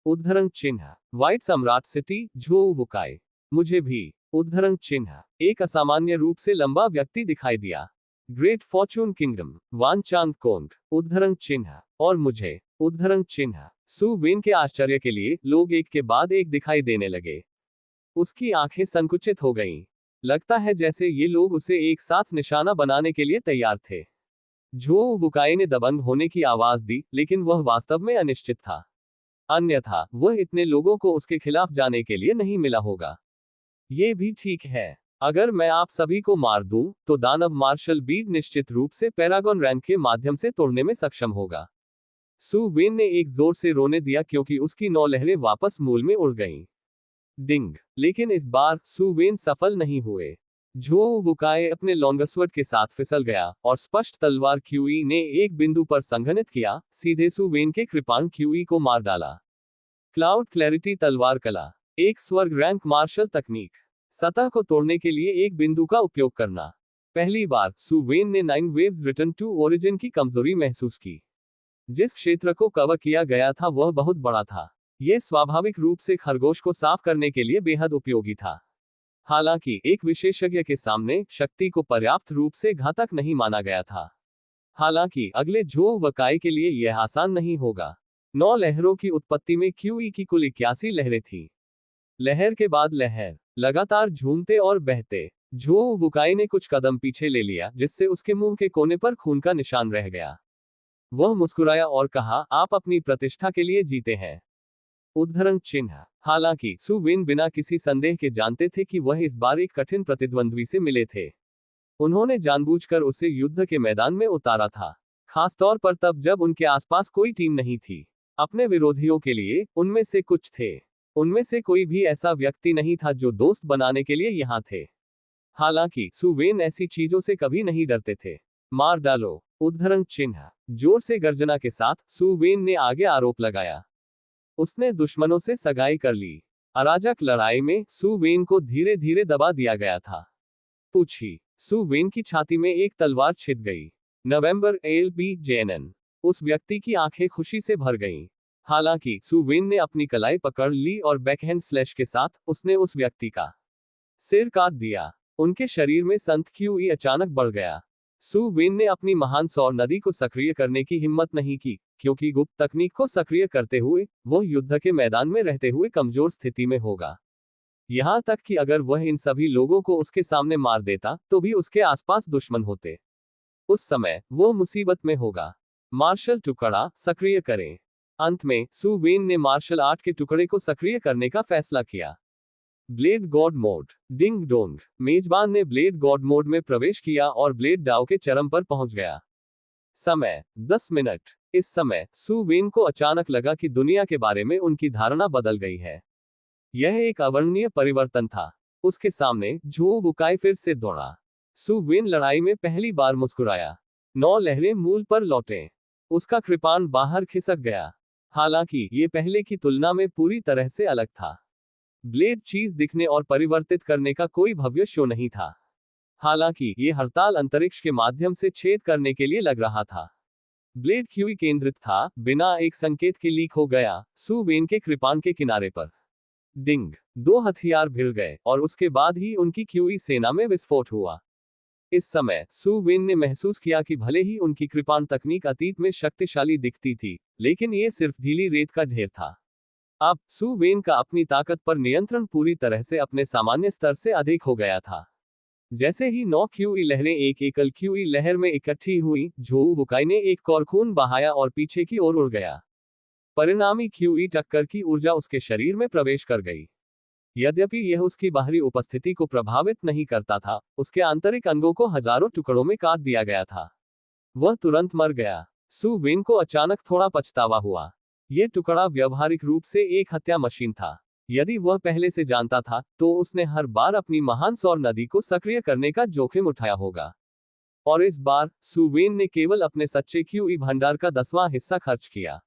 उद्धरण चिन्ह व्हाइट सम्राट सिटी झोउ वुकाई। मुझे भी उद्धरण चिन्ह एक असामान्य रूप से लंबा व्यक्ति दिखाई दिया। ग्रेट फॉर्चून किंगडम वान चांग कोंग उद्धरण चिन्ह और मुझे उद्धरण चिन्ह। सू वेन के आश्चर्य के लिए लोग एक के बाद एक दिखाई देने लगे। उसकी आंखें संकुचित हो गईं। लगता है जैसे ये लोग उसे एक साथ निशाना बनाने के लिए तैयार थे। झोउ वुकाई ने दबंग होने की आवाज दी, लेकिन वह वास्तव में अनिश्चित था। अन्यथा वह इतने लोगों को उसके खिलाफ जाने के लिए नहीं मिला होगा। ये भी ठीक है। अगर मैं आप सभी को मार दूं, तो दानव मार्शल बीड निश्चित रूप से पैरागॉन रैंक के माध्यम से तोड़ने में सक्षम होगा। सू वेन ने एक जोर से रोने दिया क्योंकि उसकी 9 लहरें वापस मूल में उड़ गईं। डिंग। लेकिन इस बार सू वेन सफल नहीं हुए। झोउ वुकाई अपने लॉन्गस्वर्ड के साथ फिसल गया और स्पष्ट तलवार क्यूई ने एक बिंदु पर संघनित किया, सीधे सू वेन के कृपाण क्यूई को मार डाला। क्लाउड क्लैरिटी तलवार कला एक स्वर्ग रैंक मार्शल तकनीक। सतह को तोड़ने के लिए एक बिंदु का उपयोग करना। पहली बार सू वेन ने 9 वेव्स रिटर्न टू ओरिजिन की कमजोरी महसूस की। जिस क्षेत्र को कवर किया गया था वह बहुत बड़ा था। यह स्वाभाविक रूप से खरगोश को साफ करने के लिए बेहद उपयोगी था। हालांकि एक विशेषज्ञ के सामने शक्ति को पर्याप्त रूप से घातक नहीं माना गया था। हालांकि अगले झोउ वुकाई के लिए यह आसान नहीं होगा। 9 लहरों की उत्पत्ति में क्यूई की कुल 81 लहरें थीं। लहर के बाद लहर, लगातार झूमते और बहते। झोउ वुकाई ने कुछ कदम पीछे ले लिया, जिससे उसके मुंह के कोने पर खून का निशान रह गया। वह मुस्कुराया और कहा, आप अपनी प्रतिष्ठा के लिए जीते हैं। उद्धरण चिन्ह। हालांकि सू वेन बिना किसी संदेह के जानते थे कि वह इस बार एक कठिन प्रतिद्वंद्वी से मिले थे। उन्होंने जानबूझकर उसे युद्ध के मैदान में उतारा था, खासतौर पर तब जब उनके आसपास कोई टीम नहीं थी। अपने विरोधियों के लिए उनमें से कुछ थे। उनमें से कोई भी ऐसा व्यक्ति नहीं था जो दोस्त बनाने के लिए यहां थे। हालांकि सू वेन ऐसी चीजों से कभी नहीं डरते थे। मार डालो उद्धरण चिन्ह। जोर से गर्जना के साथ सू वेन ने आगे आरोप लगाया। उसने दुश्मनों से सगाई कर ली। अराजक लड़ाई में सू वेन को धीरे धीरे दबा दिया गया था। पूछी। सू वेन की छाती में एक तलवार छिद गई। नवंबर LBJNN। उस व्यक्ति की आंखें खुशी से भर गईं। हालांकि सू वेन ने अपनी कलाई पकड़ ली और बैकहैंड स्लैश के साथ उसने उस व्यक्ति का सिर काट दिया। उनके शरीर में संत क्यूई अचानक बढ़ गया। सू वेन ने अपनी महान सौर नदी को सक्रिय करने की हिम्मत नहीं की, क्योंकि गुप्त तकनीक को सक्रिय करते हुए वह युद्ध के मैदान में रहते हुए कमजोर स्थिति में होगा। यहां तक कि अगर वह इन सभी लोगों को उसके सामने मार देता तो भी उसके आसपास दुश्मन होते। उस समय वो मुसीबत में होगा। मार्शल टुकड़ा सक्रिय करें। अंत में सू वेन ने मार्शल आर्ट के टुकड़े को सक्रिय करने का फैसला किया। Blade God mode. Ding dong. मेजबान ने ब्लेड गॉड मोड में प्रवेश किया और ब्लेड डाउ के चरम पर पहुंच गया। समय 10 मिनट। इस समय सू वेन को अचानक लगा कि दुनिया के बारे में उनकी धारणा बदल गई है। यह एक अवर्णनीय परिवर्तन था। उसके सामने झोउ वुकाई फिर से दौड़ा। सू वेन लड़ाई में पहली बार मुस्कुराया। 9 लहरें मूल पर लौटे। उसका कृपाण बाहर खिसक गया। हालांकि ये पहले की तुलना में पूरी तरह से अलग था। ब्लेड चीज दिखने और परिवर्तित करने का कोई भव्य शो नहीं था। हालांकि ये हड़ताल अंतरिक्ष के माध्यम से छेद करने के लिए लग रहा था। ब्लेड क्यूई केंद्रित था, बिना एक संकेत के लीक हो गया सू वेन के कृपाण के किनारे पर। डिंग। 2 हथियार भिड़ गए और उसके बाद ही उनकी क्यूई सेना में विस्फोट हुआ। इस समय सू वेन ने महसूस किया कि भले ही उनकी कृपाण तकनीक अतीत में शक्तिशाली दिखती थी, लेकिन ये सिर्फ ढीली रेत का ढेर था। अब सू वेन का अपनी ताकत पर नियंत्रण पूरी तरह से अपने सामान्य स्तर से अधिक हो गया था। जैसे ही 9 क्यूई लहरें एक एकल क्यूई लहर में इकट्ठी हुई, झोउ वुकाई ने एक और खून बहाया और पीछे की ओर उड़ गया। परिणामी क्यूई टक्कर की ऊर्जा उसके शरीर में प्रवेश कर गई। यद्यपि यह उसकी बाहरी उपस्थिति को प्रभावित नहीं करता था, उसके आंतरिक अंगों को हजारों टुकड़ों में काट दिया गया था। वह तुरंत मर गया। सू वेन को अचानक थोड़ा पछतावा हुआ। यह टुकड़ा व्यवहारिक रूप से एक हत्या मशीन था। यदि वह पहले से जानता था, तो उसने हर बार अपनी महान सौर नदी को सक्रिय करने का जोखिम उठाया होगा। और इस बार सू वेन ने केवल अपने सच्चे क्यूई भंडार का 10वां हिस्सा खर्च किया।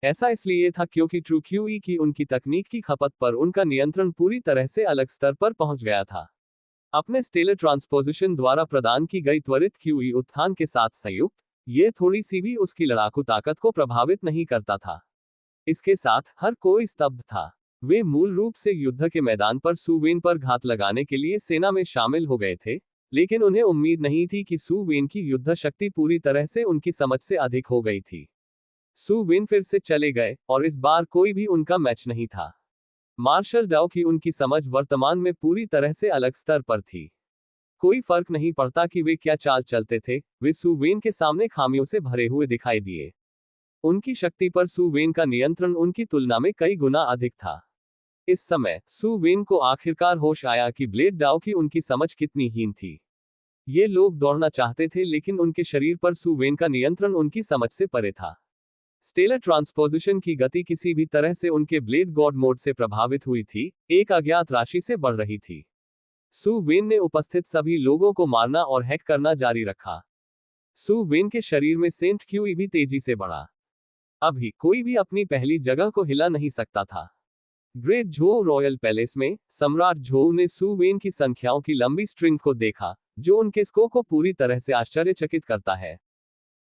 ऐसा इसलिए था क्योंकि ट्रू क्यूई की उनकी तकनीक की खपत पर उनका नियंत्रण पूरी तरह से अलग स्तर पर पहुंच गया था। अपने स्टेलर ट्रांसपोजिशन द्वारा प्रदान की गई त्वरित क्यूई उत्थान के साथ संयुक्त, ये थोड़ी सी भी उसकी लड़ाकू ताकत को प्रभावित नहीं करता था। इसके साथ हर कोई स्तब्ध था। वे मूल रूप से युद्ध के मैदान पर सु वेन पर घात लगाने के लिए सेना में शामिल हो गए थे, लेकिन उन्हें उम्मीद नहीं थी कि सु वेन की युद्ध शक्ति पूरी तरह से उनकी समझ से अधिक हो गई थी। सु वेन फिर से चले गए और इस बार कोई भी उनका मैच नहीं था। मार्शल डाउ की उनकी समझ वर्तमान में पूरी तरह से अलग स्तर पर थी। कोई फर्क नहीं पड़ता कि वे क्या चाल चलते थे, वे सु वेन के सामने खामियों से भरे हुए दिखाई दिए। उनकी शक्ति पर सु वेन का नियंत्रण उनकी तुलना में कई गुना अधिक था। इस समय सु वेन को आखिरकार होश आया कि ब्लेड डाउ की उनकी समझ कितनी हीन थी। ये लोग दौड़ना चाहते थे, लेकिन उनके शरीर पर सु वेन का नियंत्रण उनकी समझ से परे था। स्टेलर ट्रांसपोजिशन की गति किसी भी तरह से उनके ब्लेड गॉड मोड से प्रभावित हुई थी, एक अज्ञात राशि से बढ़ रही थी। सु वेन ने उपस्थित सभी लोगों को मारना और हैक करना जारी रखा। सु वेन के शरीर में सेंट क्यूई भी तेजी से बढ़ा। अभी कोई भी अपनी पहली जगह को हिला नहीं सकता था। ग्रेट झोउ रॉयल पैलेस में सम्राट झोउ ने सु वेन की संख्याओं की लंबी स्ट्रिंग को देखा, जो उनके स्को को पूरी तरह से आश्चर्यचकित करता है।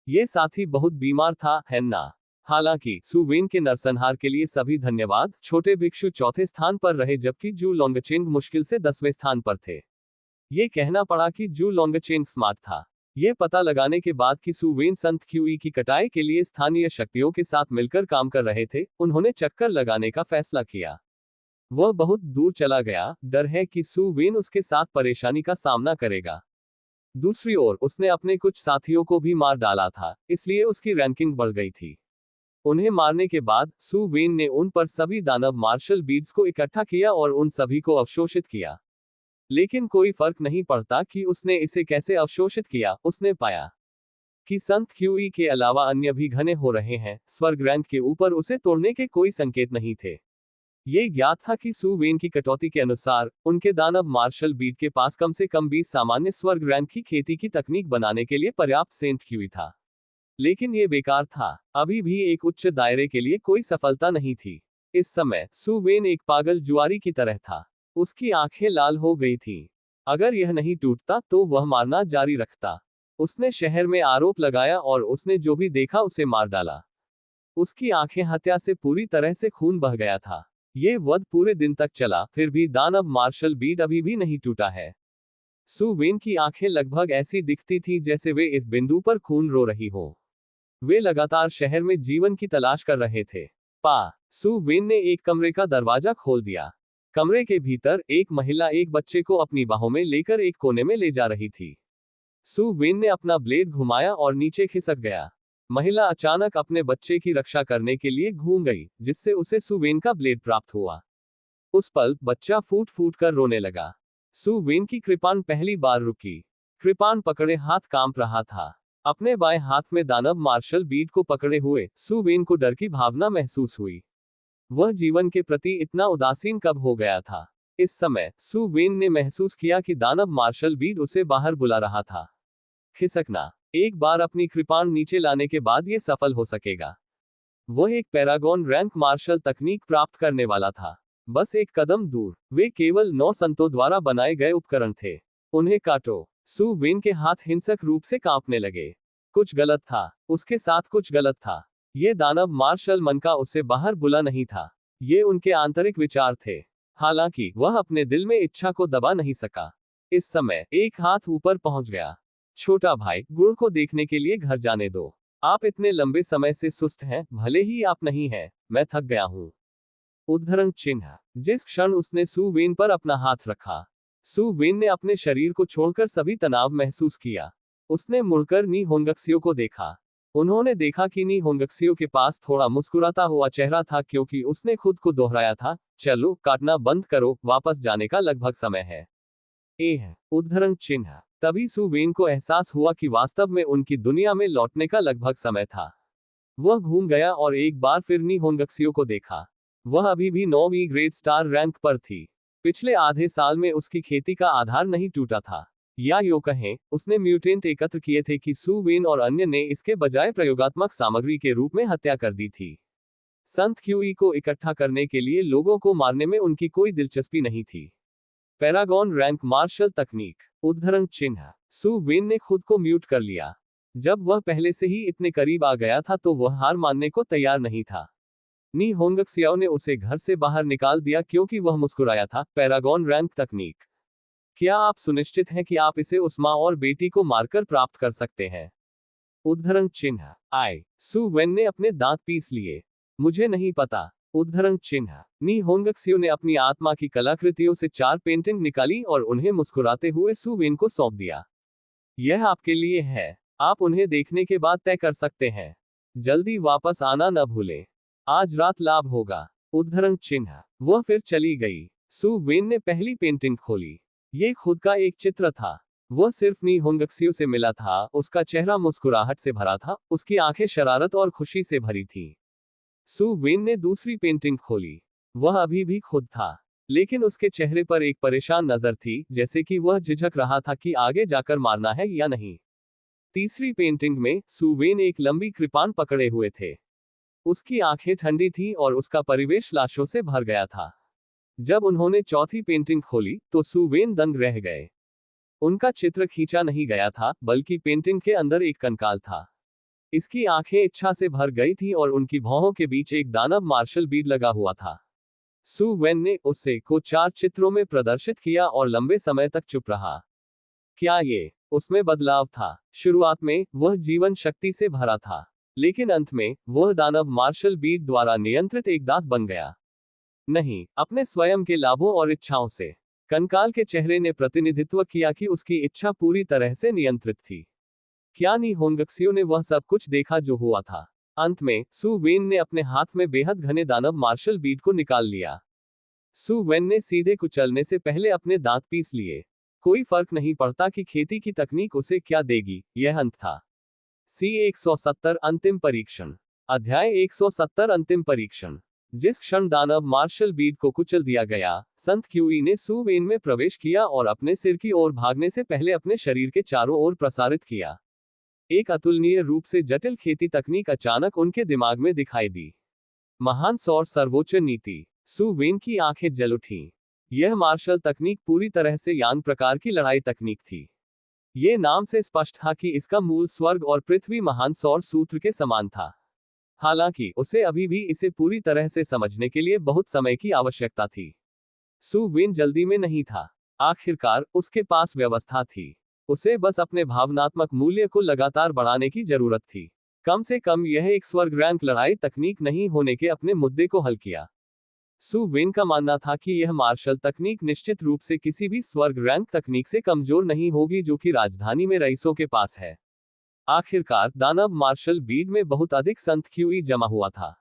ये साथी बहुत बीमार था, है ना? हालांकि सु वेन के नरसंहार के लिए सभी धन्यवाद। छोटे भिक्षु चौथे स्थान पर रहे, जबकि जू लोंगचेंग मुश्किल से 10वें स्थान पर थे। ये कहना पड़ा कि जू लोंगचेंग स्मार्ट था। यह पता लगाने के बाद कि सु वेन संत क्यूई की कटाई के लिए स्थानीय शक्तियों के साथ मिलकर काम कर रहे थे, उन्होंने चक्कर लगाने का फैसला किया। वह बहुत दूर चला गया, डर है कि सु वेन उसके साथ परेशानी का सामना करेगा। दूसरी ओर उसने अपने कुछ साथियों को भी मार डाला था, इसलिए उसकी रैंकिंग बढ़ गई थी। उन्हें मारने के बाद सु वेन ने उन पर सभी दानव मार्शल बीड्स को इकट्ठा किया और उन सभी को अवशोषित किया। लेकिन कोई फर्क नहीं पड़ता कि उसने इसे कैसे अवशोषित किया। उसने पाया कि संत क्यूई के अलावा अन्य भी घने हो रहे हैं। स्वर्ग रैंक के ऊपर उसे तोड़ने के कोई संकेत नहीं थे। ये ज्ञात था कि सु वेन की कटौती के अनुसार उनके दानव मार्शल बीट के पास कम से कम 20 सामान्य स्वर्ग रैंक की खेती की तकनीक बनाने के लिए पर्याप्त सेंट क्यूई था। लेकिन ये बेकार था। अभी भी एक उच्च दायरे के लिए कोई सफलता नहीं थी। इस समय सु वेन एक पागल जुआरी की तरह था। उसकी आंखें लाल हो गई थीं। अगर यह नहीं टूटता तो वह मारना जारी रखता। उसने शहर में आरोप लगाया और उसने जो भी देखा उसे मार डाला। उसकी आंखें हत्या से पूरी तरह से खून बह गया था। ये वध पूरे दिन तक चला, फिर भी दानव मार्शल बीट अभी भी नहीं टूटा है। सु वेन की आंखें लगभग ऐसी दिखती थी जैसे वे इस बिंदु पर खून रो रही हो। वे लगातार शहर में जीवन की तलाश कर रहे थे। सु वेन ने एक कमरे का दरवाजा खोल दिया। कमरे के भीतर एक महिला एक बच्चे को अपनी बाहों में लेकर एक कोने में ले जा रही थी। सु वेन ने अपना ब्लेड घुमाया और नीचे खिसक गया। महिला अचानक अपने बच्चे की रक्षा करने के लिए घूम गई, जिससे उसे सु वेन का ब्लेड प्राप्त हुआ। उस पल बच्चा फूट फूट कर रोने लगा। सु वेन की कृपान पहली बार रुकी। कृपान पकड़े हाथ कांप रहा था। अपने बाएं हाथ में दानव मार्शल बीट को पकड़े हुए सु वेन को डर की भावना महसूस हुई। वह जीवन के प्रति इतना उदासीन कब हो गया था। इस समय सु वेन ने महसूस किया कि दानव मार्शल बीट उसे बाहर बुला रहा था। खिसकना। एक बार अपनी कृपान नीचे लाने के बाद यह सफल हो सकेगा। वह एक पैरागॉन रैंक मार्शल तकनीक प्राप्त करने वाला था। बस एक कदम दूर। वे केवल 9 संतों द्वारा बनाए गए उपकरण थे। उन्हें काटो। सु वेन के हाथ हिंसक रूप से कांपने लगे। कुछ गलत था। उसके साथ कुछ गलत था। ये दानव मार्शल मन का उससे बाहर बुला नहीं था। ये उनके आंतरिक विचार थे। हालांकि वह अपने दिल में इच्छा को दबा नहीं सका। इस समय एक हाथ ऊपर पहुंच गया। छोटा भाई, गुड़ को देखने के लिए घर जाने दो। आप इतने लंबे समय से सुस्त हैं, भले ही आप नहीं हैं, मैं थक गया हूं। उद्धरण चिन्ह। जिस क्षण उसने सु वेन पर अपना हाथ रखा, सु वेन ने अपने शरीर को छोड़कर सभी तनाव महसूस किया। उसने मुड़कर नी होंगक्सियो को देखा। उन्होंने देखा कि नी होंगक्सियो के पास थोड़ा मुस्कुराता हुआ चेहरा था, क्योंकि उसने खुद को दोहराया था, चलो काटना बंद करो, वापस जाने का लगभग समय है। उद्धरण चिन्ह। तभी सु वेन को एहसास हुआ कि वास्तव में उनकी दुनिया में लौटने का लगभग समय था। वह घूम गया और एक बार फिर नी होंगक्सियो को देखा। वह अभी भी 9वीं ग्रेड स्टार रैंक पर थी। पिछले आधे साल में उसकी खेती का आधार नहीं टूटा था। या यूं कहें, उसने म्यूटेंट एकत्र किए थे कि सु वेन और अन्य ने इसके बजाय प्रयोगात्मक सामग्री के रूप में हत्या कर दी थी। संत क्यूई को इकट्ठा करने के लिए लोगों को मारने में उनकी कोई दिलचस्पी नहीं थी। पैरागॉन रैंक मार्शल तकनीक। उद्धरण चिन्ह। सु वेन ने खुद को म्यूट कर लिया। जब वह पहले से ही इतने करीब आ गया था तो वह हार मानने को तैयार नहीं था। नी होंगक्सियाओ ने उसे घर से बाहर निकाल दिया क्योंकि वह मुस्कुराया था। पैरागॉन रैंक तकनीक। क्या आप सुनिश्चित हैं कि आप इसे उस माँ और बेटी को मारकर प्राप्त कर सकते हैं? उद्धरण चिन्ह। आई सु वेन ने अपने दांत पीस लिए। मुझे नहीं पता। उद्धरण चिन्ह। नी होंगक्सियो ने अपनी आत्मा की कलाकृतियों से 4 पेंटिंग निकाली और उन्हें मुस्कुराते हुए सु वेन को सौंप दिया। यह आपके लिए है। आप उन्हें देखने के बाद तय कर सकते हैं। जल्दी वापस आना न भूलें। आज रात लाभ होगा। उद्धरण चिन्ह। वह फिर चली गई। सु वेन ने पहली पेंटिंग खोली। ये खुद का एक चित्र था। वह सिर्फ नी होंगक्सियो से मिला था। उसका चेहरा मुस्कुराहट से भरा था, उसकी आंखें शरारत और खुशी से भरी थी। सु वेन ने दूसरी पेंटिंग खोली। वह अभी भी खुद था, लेकिन उसके चेहरे पर एक परेशान नजर थी, जैसे कि वह झिझक रहा था कि आगे जाकर मारना है या नहीं। तीसरी पेंटिंग में सु वेन एक लंबी कृपान पकड़े हुए थे। उसकी आंखें ठंडी थीं और उसका परिवेश लाशों से भर गया था। जब उन्होंने चौथी पेंटिंग खोली तो सु वेन दंग रह गए। उनका चित्र खींचा नहीं गया था, बल्कि पेंटिंग के अंदर एक कंकाल था। इसकी आंखें इच्छा से भर गई थी और उनकी भौहों के बीच एक दानव मार्शल बीड लगा हुआ था। सु वेन ने उसे को 4 चित्रों में प्रदर्शित किया और लंबे समय तक चुप रहा। क्या ये उसमें बदलाव था? शुरुआत में वह जीवन शक्ति से भरा था, लेकिन अंत में वह दानव मार्शल बीड द्वारा नियंत्रित एक दास बन गया। नहीं, अपने स्वयं के लाभों और इच्छाओं से। कंकाल के चेहरे ने प्रतिनिधित्व किया कि उसकी इच्छा पूरी तरह से नियंत्रित थी। क्या नी होंगक्सियो ने वह सब कुछ देखा जो हुआ था? अंत में सु वेन ने अपने हाथ में बेहद घने दानव मार्शल बीड को निकाल लिया। सु वेन ने सीधे कुचलने से पहले अपने दांत पीस लिए। कोई फर्क नहीं पड़ता कि खेती की तकनीक उसे क्या देगी, यह अंत था। C-170 अंतिम परीक्षण। अध्याय 170 अंतिम परीक्षण। जिस क्षण दानव मार्शल बीड को कुचल दिया गया, संत क्यूई ने सु वेन में प्रवेश किया और अपने सिर की ओर भागने से पहले अपने शरीर के चारों ओर प्रसारित किया। एक अतुलनीय रूप से जटिल खेती तकनीक अचानक उनके दिमाग में दिखाई दी। महान सौर सर्वोच्च नीति। सु वेन की आंखें जल उठीं। यह मार्शल तकनीक पूरी तरह से यांग प्रकार की लड़ाई तकनीक थी। ये नाम से स्पष्ट था कि इसका मूल स्वर्ग और पृथ्वी महान सौर सूत्र के समान था। हालांकि उसे अभी भी इसे पूरी तरह से समझने के लिए बहुत समय की आवश्यकता थी। सु वेन जल्दी में नहीं था। आखिरकार उसके पास व्यवस्था थी। उसे बस अपने भावनात्मक मूल्य को लगातार बढ़ाने की जरूरत थी। कम से कम यह एक स्वर्ग रैंक लड़ाई तकनीक नहीं होने के अपने मुद्दे को हल किया। सु वेन का मानना था कि यह मार्शल तकनीक निश्चित रूप से किसी भी स्वर्ग रैंक तकनीक से कमजोर नहीं होगी जो कि राजधानी में रईसों के पास है। आखिरकार दानव मार्शल बीड में बहुत अधिक संत क्यूई जमा हुआ था।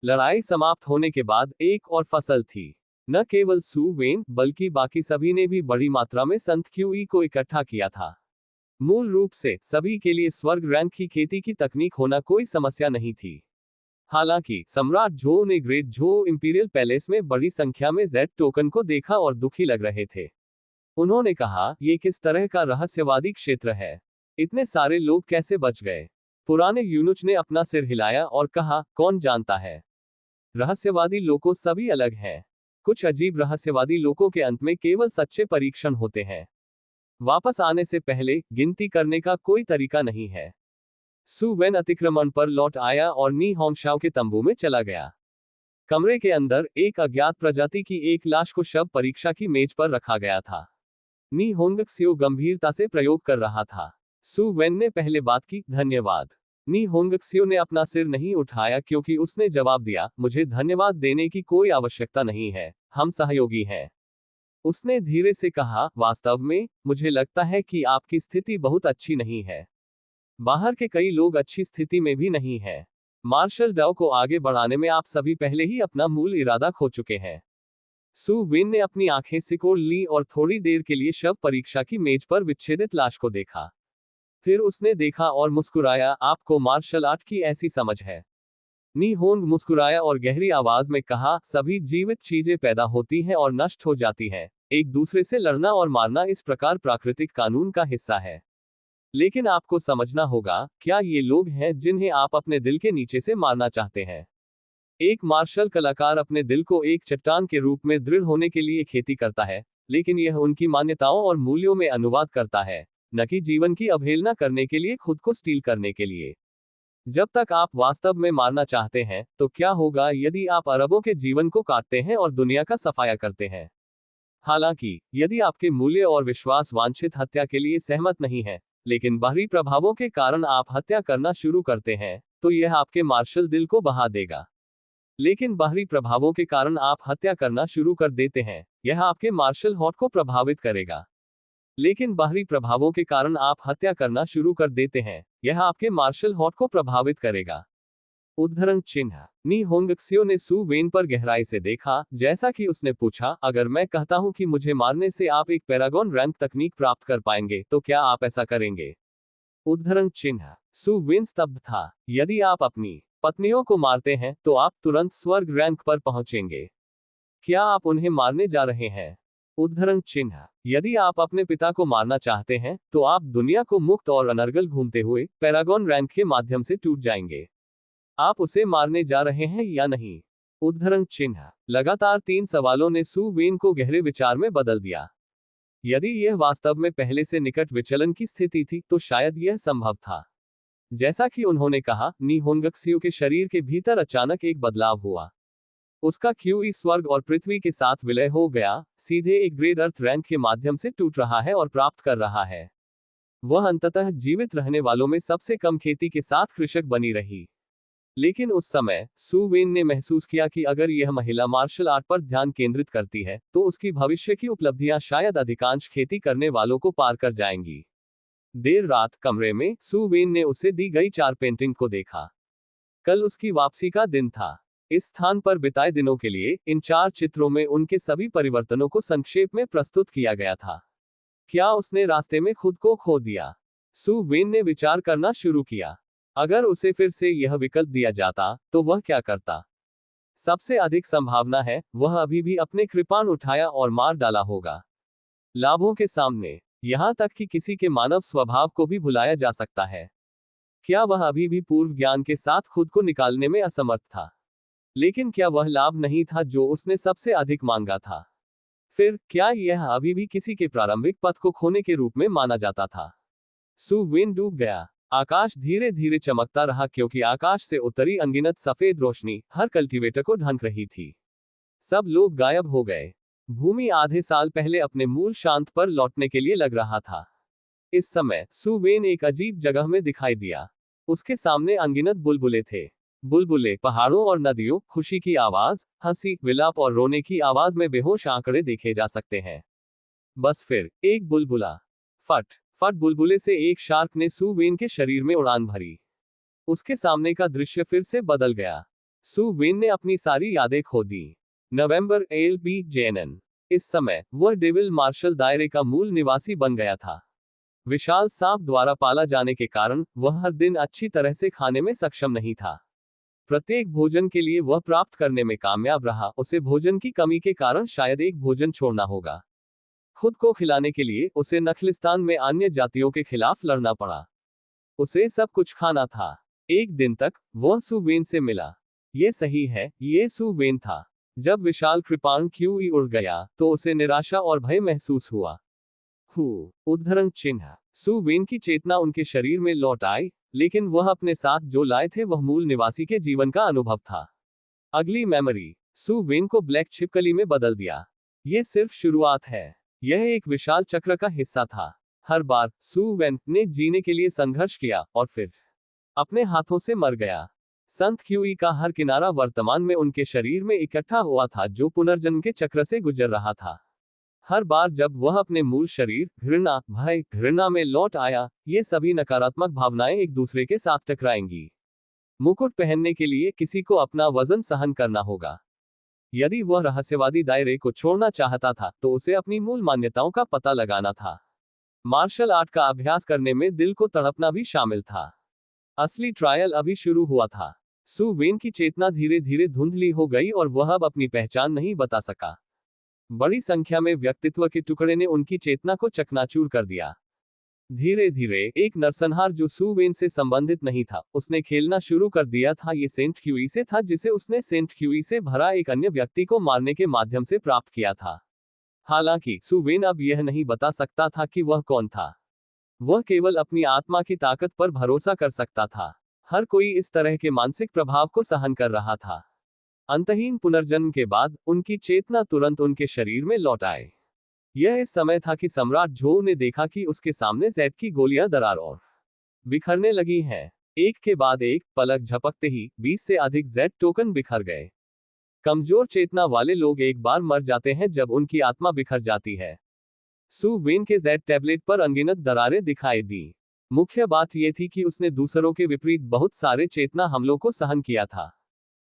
लड़ाई समाप्त होने के बाद एक और फसल थी। न केवल सु वेन बल्कि बाकी सभी ने भी बड़ी मात्रा में संत क्यूई को इकट्ठा किया था। मूल रूप से सभी के लिए स्वर्ग रैंक की खेती की तकनीक होना कोई समस्या नहीं थी। हालांकि सम्राट झो ने ग्रेट झो इंपीरियल पैलेस में बड़ी संख्या में जेड टोकन को देखा और दुखी लग रहे थे। उन्होंने कहा, ये किस तरह का रहस्यवादी क्षेत्र है? इतने सारे लोग कैसे बच गए? पुराने यूनुच ने अपना सिर हिलाया और कहा, कौन जानता है? रहस्यवादी लोगों सभी अलग हैं। कुछ अजीब रहस्यवादी लोगों के अंत में केवल सच्चे परीक्षण होते हैं। वापस आने से पहले गिनती करने का कोई तरीका नहीं है। सु वेन अतिक्रमण पर लौट आया और नी होंगशाओ के तंबू में चला गया। कमरे के अंदर एक अज्ञात प्रजाति की एक लाश को शव परीक्षा की मेज पर रखा गया था। नी होंगक्सियो गंभीरता से प्रयोग कर रहा था। सु वेन ने पहले बात की, धन्यवाद। नी होंगक्सियो ने अपना सिर नहीं उठाया क्योंकि उसने जवाब दिया, मुझे धन्यवाद देने की कोई आवश्यकता नहीं है, हम सहयोगी हैं। उसने धीरे से कहा, वास्तव में, मुझे लगता है कि आपकी स्थिति बहुत अच्छी नहीं है। बाहर के कई लोग अच्छी स्थिति में भी नहीं हैं। मार्शल डाओ को आगे बढ़ाने में आप सभी पहले ही अपना मूल इरादा खो चुके हैं। सु वेन ने अपनी आंखें सिकोड़ ली और थोड़ी देर के लिए शव परीक्षा की मेज पर विच्छेदित लाश को देखा। फिर उसने देखा और मुस्कुराया, आपको मार्शल आर्ट की ऐसी समझ है? नी होंग मुस्कुराया और गहरी आवाज में कहा, सभी जीवित चीजें पैदा होती हैं और नष्ट हो जाती हैं। एक दूसरे से लड़ना और मारना इस प्रकार प्राकृतिक कानून का हिस्सा है। लेकिन आपको समझना होगा, क्या ये लोग हैं जिन्हें आप अपने दिल के नीचे से मारना चाहते हैं? एक मार्शल कलाकार अपने दिल को एक चट्टान के रूप में दृढ़ होने के लिए खेती करता है, लेकिन यह उनकी मान्यताओं और मूल्यों में अनुवाद करता है। न कि जीवन की अवहेलना करने के लिए, खुद को स्टील करने के लिए। जब तक आप वास्तव में मारना चाहते हैं, तो क्या होगा यदि आप अरबों के जीवन को काटते हैं और दुनिया का सफाया करते हैं? हालांकि, यदि आपके मूल्य और विश्वास वांछित हत्या के लिए सहमत नहीं है, लेकिन बाहरी प्रभावों के कारण आप हत्या करना शुरू करते हैं, तो यह आपके मार्शल दिल को बहा देगा। लेकिन बाहरी प्रभावों के कारण आप हत्या करना शुरू कर देते हैं, यह आपके मार्शल हॉट को प्रभावित करेगा। लेकिन बाहरी प्रभावों के कारण आप हत्या करना शुरू कर देते हैं, यह आपके मार्शल हॉट को प्रभावित करेगा। उद्धरण चिन्ह। नी होंगक्सियो ने सू वेन पर गहराई से देखा, जैसा कि उसने पूछा, अगर मैं कहता हूं कि मुझे मारने से आप एक पैरागॉन रैंक तकनीक प्राप्त कर पाएंगे, तो क्या आप ऐसा करेंगे? उद्धरण चिन्ह। सू वेन स्तब्ध था। यदि आप अपनी पत्नियों को मारते हैं, तो आप तुरंत स्वर्ग रैंक पर पहुंचेंगे। क्या आप उन्हें मारने जा रहे हैं? उद्धरण चिन्ह। यदि आप अपने पिता को मारना चाहते हैं, तो आप दुनिया को मुक्त और अनर्गल घूमते हुए पैरागॉन रैंक के माध्यम से टूट जाएंगे। आप उसे मारने जा रहे हैं या नहीं? उद्धरण चिन्ह। लगातार 3 सवालों ने सू वेन को गहरे विचार में बदल दिया। यदि यह वास्तव में पहले से निकट विचलन की स्थिति थी, तो शायद यह संभव था। जैसा कि उन्होंने कहा, नी होंगक्सियो के शरीर के भीतर अचानक एक बदलाव हुआ। उसका क्यूई स्वर्ग और पृथ्वी के साथ विलय हो गया, सीधे एक ग्रेड अर्थ रैंक के माध्यम से टूट रहा है और प्राप्त कर रहा है। वह अंततः जीवित रहने वालों में सबसे कम खेती के साथ कृषक बनी रही। लेकिन उस समय सू वेन ने महसूस किया कि अगर यह महिला मार्शल आर्ट पर ध्यान केंद्रित करती है, तो उसकी भविष्य की उपलब्धियां शायद अधिकांश खेती करने वालों को पार कर जाएंगी। देर रात कमरे में सू वेन ने उसे दी गई 4 पेंटिंग को देखा। कल उसकी वापसी का दिन था। इस स्थान पर बिताए दिनों के लिए इन 4 चित्रों में उनके सभी परिवर्तनों को संक्षेप में प्रस्तुत किया गया था। क्या उसने रास्ते में खुद को खो दिया? सू वेन ने विचार करना शुरू किया। अगर उसे फिर से यह विकल्प दिया जाता, तो वह क्या करता? सबसे अधिक संभावना है वह अभी भी अपने कृपाण उठाया और मार डाला होगा। लाभों के सामने, यहां तक कि किसी के मानव स्वभाव को भी भुलाया जा सकता है। क्या वह अभी भी पूर्व ज्ञान के साथ खुद को निकालने में असमर्थ था? लेकिन क्या वह लाभ नहीं था जो उसने सबसे अधिक मांगा था? फिर, क्या यह अभी भी किसी के प्रारंभिक पथ को खोने के रूप में माना जाता था? सू वेन डूब गया। आकाश धीरे धीरे चमकता रहा, क्योंकि आकाश से उतरी अनगिनत सफेद रोशनी हर कल्टीवेटर को ढंक रही थी। सब लोग गायब हो गए। भूमि आधे साल पहले अपने मूल शांत पर लौटने के लिए लग रहा था। इस समय सू वेन एक अजीब जगह में दिखाई दिया। उसके सामने अनगिनत बुलबुले थे। बुलबुले पहाड़ों और नदियों, खुशी की आवाज, हंसी, विलाप और रोने की आवाज में बेहोश आंकड़े देखे जा सकते हैं। बस फिर एक बुलबुला। फट फट बुलबुले से एक शार्क ने सू वेन के शरीर में उड़ान भरी। उसके सामने का दृश्य फिर से बदल गया। सू वेन ने अपनी सारी यादें खो दी। नवंबर LBJNN। इस समय वह डेविल मार्शल दायरे का मूल निवासी बन गया था। विशाल सांप द्वारा पाला जाने के कारण वह हर दिन अच्छी तरह से खाने में सक्षम नहीं था। प्रत्येक भोजन के लिए वह प्राप्त करने में कामयाब रहा, उसे भोजन की कमी के कारण शायद एक भोजन छोड़ना होगा। खुद को खिलाने के लिए उसे नखलिस्तान में अन्य जातियों के खिलाफ लड़ना पड़ा। उसे सब कुछ खाना था। एक दिन तक वह सू वेन से मिला। ये सही है, ये सू वेन था। जब विशाल कृपाण क्यूई उड़ गया, तो उसे निराशा और भय महसूस हुआ। उद्धरण चिन्ह। सू वेन की चेतना उनके शरीर में लौट आई, लेकिन वह अपने साथ जो लाए थे वह मूल निवासी के जीवन का अनुभव था। अगली मेमोरी सू वेन को ब्लैक छिपकली में बदल दिया। यह सिर्फ शुरुआत है। यह एक विशाल चक्र का हिस्सा था। हर बार सू वेन ने जीने के लिए संघर्ष किया और फिर अपने हाथों से मर गया। संत क्यूई का हर किनारा वर्तमान में उनके शरीर में इकट्ठा हुआ था, जो पुनर्जन्म के चक्र से गुजर रहा था। हर बार जब वह अपने मूल शरीर, घृणा, भय, घृणा में लौट आया, ये सभी नकारात्मक भावनाएं एक दूसरे के साथ टकराएंगी। मुकुट पहनने के लिए किसी को अपना वजन सहन करना होगा। यदि वह रहस्यवादी दायरे को छोड़ना चाहता था, तो उसे अपनी मूल मान्यताओं का पता लगाना था। मार्शल आर्ट का अभ्यास करने में दिल को तड़पना भी शामिल था। असली ट्रायल अभी शुरू हुआ था। सू वेन की चेतना धीरे धीरे धुंधली हो गई और वह अब अपनी पहचान नहीं बता सका। बड़ी संख्या में व्यक्तित्व के टुकड़े ने उनकी चेतना को चकनाचूर कर दिया। धीरे धीरे एक नरसंहार जो सू वेन से संबंधित नहीं था, उसने खेलना शुरू कर दिया था। ये सेंट क्यूई से था, जिसे उसने सेंट क्यूई से भरा एक अन्य व्यक्ति को मारने के माध्यम से प्राप्त किया था। हालांकि सू वेन अब यह नहीं बता सकता था कि वह कौन था। वह केवल अपनी आत्मा की ताकत पर भरोसा कर सकता था। हर कोई इस तरह के मानसिक प्रभाव को सहन कर रहा था। अंतहीन पुनर्जन्म के बाद उनकी चेतना तुरंत उनके शरीर में लौट आए। यह इस समय था कि सम्राट झो ने देखा कि उसके सामने जैद की गोलियां दरार और बिखरने लगी हैं। एक के बाद एक, पलक झपकते ही 20 से अधिक जेड टोकन बिखर गए। कमजोर चेतना वाले लोग एक बार मर जाते हैं जब उनकी आत्मा बिखर जाती है। सू वेन के जेड टैबलेट पर अनगिनत दरारें दिखाई दी। मुख्य बात यह थी कि उसने दूसरों के विपरीत बहुत सारे चेतना हमलों को सहन किया था।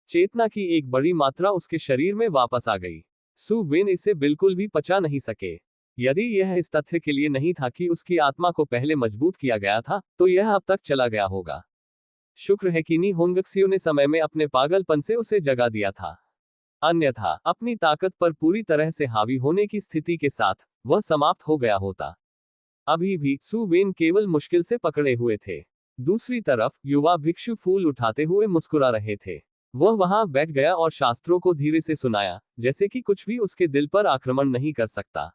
चेतना की एक बड़ी मात्रा उसके शरीर में वापस आ गई। सू वेन इसे बिल्कुल भी पचा नहीं सके। यदि यह इस तथ्य के लिए नहीं था कि उसकी आत्मा को पहले मजबूत किया गया था, तो यह अब तक चला गया होगा। शुक्र है कि नी होंगक्सियो ने समय में अपने पागलपन से उसे जगा दिया था। अन्यथा अपनी ताकत पर पूरी तरह से हावी होने की स्थिति के साथ वह समाप्त हो गया होता। अभी भी सू वेन केवल मुश्किल से पकड़े हुए थे। दूसरी तरफ युवा भिक्षु फूल उठाते हुए मुस्कुरा रहे थे। वह वहां बैठ गया और शास्त्रों को धीरे से सुनाया, जैसे कि कुछ भी उसके दिल पर आक्रमण नहीं कर सकता।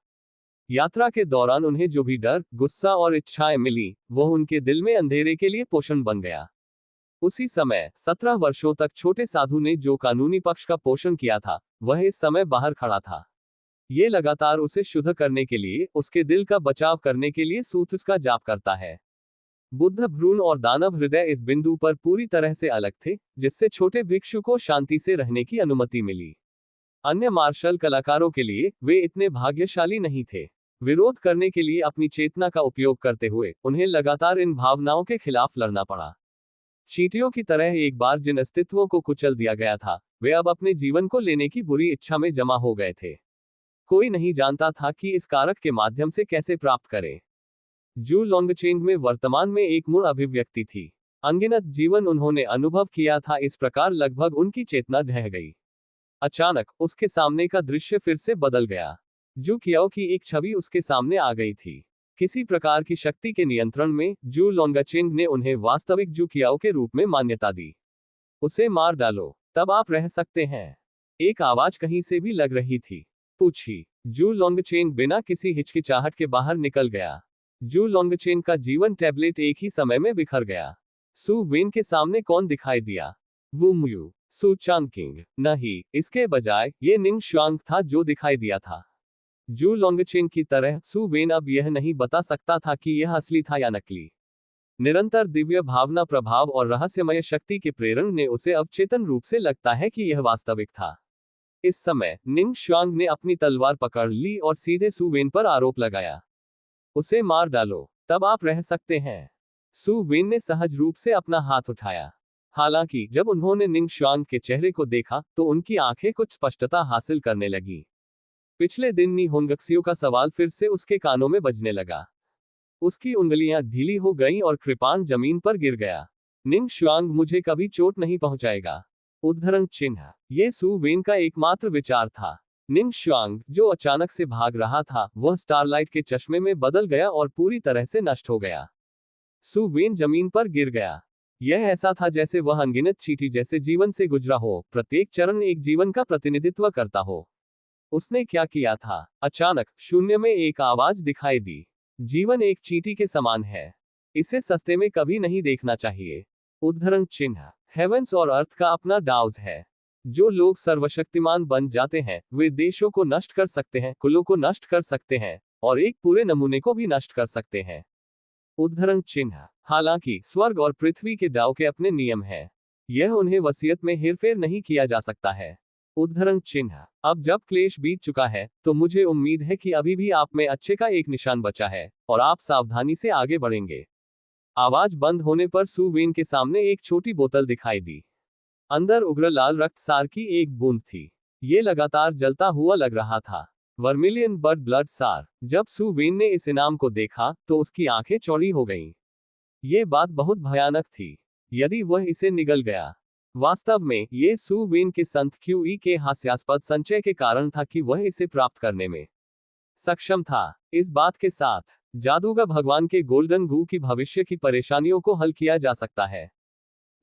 यात्रा के दौरान उन्हें जो भी डर, गुस्सा और इच्छाएं मिली, वह उनके दिल में अंधेरे के लिए पोषण बन गया। उसी समय 17 वर्षों तक छोटे साधु ने जो कानूनी पक्ष का पोषण किया था, वह इस समय बाहर खड़ा था। ये लगातार उसे शुद्ध करने के लिए, उसके दिल का बचाव करने के लिए सूत्र का जाप करता है। बुद्ध भ्रूण और दानव हृदय इस बिंदु पर पूरी तरह से अलग थे, जिससे छोटे भिक्षु को शांति से रहने की अनुमति मिली। अन्य मार्शल कलाकारों के लिए वे इतने भाग्यशाली नहीं थे। विरोध करने के लिए अपनी चेतना का उपयोग करते हुए उन्हें लगातार इन भावनाओं के खिलाफ लड़ना पड़ा। चींटियों की तरह एक बार जिन अस्तित्वों को कुचल दिया गया था, वे अब अपने जीवन को लेने की बुरी इच्छा में जमा हो गए थे। कोई नहीं जानता था कि इस कारक के माध्यम से कैसे प्राप्त करें। जू लोंगचेंग में वर्तमान में एक मूल अभिव्यक्ति थी। अनगिनत जीवन उन्होंने अनुभव किया था, इस प्रकार लगभग उनकी चेतना ढह गई। अचानक उसके सामने का दृश्य फिर से बदल गया। जू कियाओ की एक छवि उसके सामने आ गई थी। किसी प्रकार की शक्ति के नियंत्रण में जू लोंगचेंग ने उन्हें वास्तविक जू कियाओ के रूप में मान्यता दी। उसे मार डालो, तब आप रह सकते हैं। एक आवाज कहीं से भी लग रही थी। पूछी। जू लोंगचेंग बिना किसी हिचकिचाहट के बाहर निकल गया। जू लोंगचेंग का जीवन टैबलेट एक ही समय में बिखर गया। सू वेन के सामने कौन दिखाई दिया? वू म्यू, सू चांगकिंग? नहीं, इसके बजाय ये निंग शुआंग था जो दिखाई दिया था। जू लोंगचेंग की तरह सू वेन अब यह नहीं बता सकता था कि यह असली था या नकली। निरंतर दिव्य भावना, प्रभाव और रहस्यमय शक्ति के प्रेरण ने उसे अवचेतन रूप से लगता है कि यह वास्तविक था। इस समय निंग शुआंग ने अपनी तलवार पकड़ ली और सीधे सू वेन पर आरोप लगाया। उसे मार डालो, तब आप रह सकते हैं। सू वेन ने सहज रूप से अपना हाथ उठाया। हालांकि जब उन्होंने निंग शुआंग के चेहरे को देखा तो उनकी आंखें कुछ स्पष्टता हासिल करने लगी। पिछले दिन नी होंगक्सियो का सवाल फिर से उसके कानों में बजने लगा। उसकी उंगलियां ढीली हो गईं और कृपाण जमीन पर गिर गया। निंग शुआंग मुझे कभी चोट नहीं पहुंचाएगा। उद्धरण चिन्ह। ये सू वेन का एकमात्र विचार था। निंग शुआंग, जो अचानक से भाग रहा था, वह स्टारलाइट के चश्मे में बदल गया और पूरी तरह से नष्ट हो गया। सू वेन जमीन पर गिर गया। यह ऐसा था जैसे वह अनगिनत चींटी जैसे जीवन से गुजरा हो, प्रत्येक चरण एक जीवन का प्रतिनिधित्व करता हो। उसने क्या किया था? अचानक शून्य में एक आवाज दिखाई दी। जीवन एक चींटी के समान है। इसे सस्ते में कभी नहीं देखना चाहिए। उद्धरण चिन्ह। हेवेंस और अर्थ का अपना डाउज है। जो लोग सर्वशक्तिमान बन जाते हैं, वे देशों को नष्ट कर सकते हैं, कुलों को नष्ट कर सकते हैं, और एक पूरे नमूने को भी नष्ट कर सकते हैं। उद्धरण चिन्ह। हालांकि स्वर्ग और पृथ्वी के डाव के अपने नियम हैं। यह उन्हें वसीयत में हेरफेर नहीं किया जा सकता है। उद्धरण चिन्ह। अब जब क्लेश बीत चुका है, तो मुझे उम्मीद है कि अभी भी आप में अच्छे का एक निशान बचा है, और आप सावधानी से आगे बढ़ेंगे। आवाज बंद होने पर सू वेन के सामने एक छोटी बोतल दिखाई दी। अंदर उग्र लाल रक्त सार की एक बूंद थी। ये लगातार जलता हुआ लग रहा था। वर्मिलियन बड ब्लड सार। जब सू वेन ने इस इनाम को देखा, तो उसकी आंखें चौड़ी हो गईं। ये बात बहुत भयानक थी। यदि वह इसे निगल गया। वास्तव में ये सू वेन के संत क्यूई के हास्यास्पद संचय के कारण था कि वह इसे प्राप्त करने में सक्षम था। इस बात के साथ जादूगर भगवान के गोल्डन गू की भविष्य की परेशानियों को हल किया जा सकता है।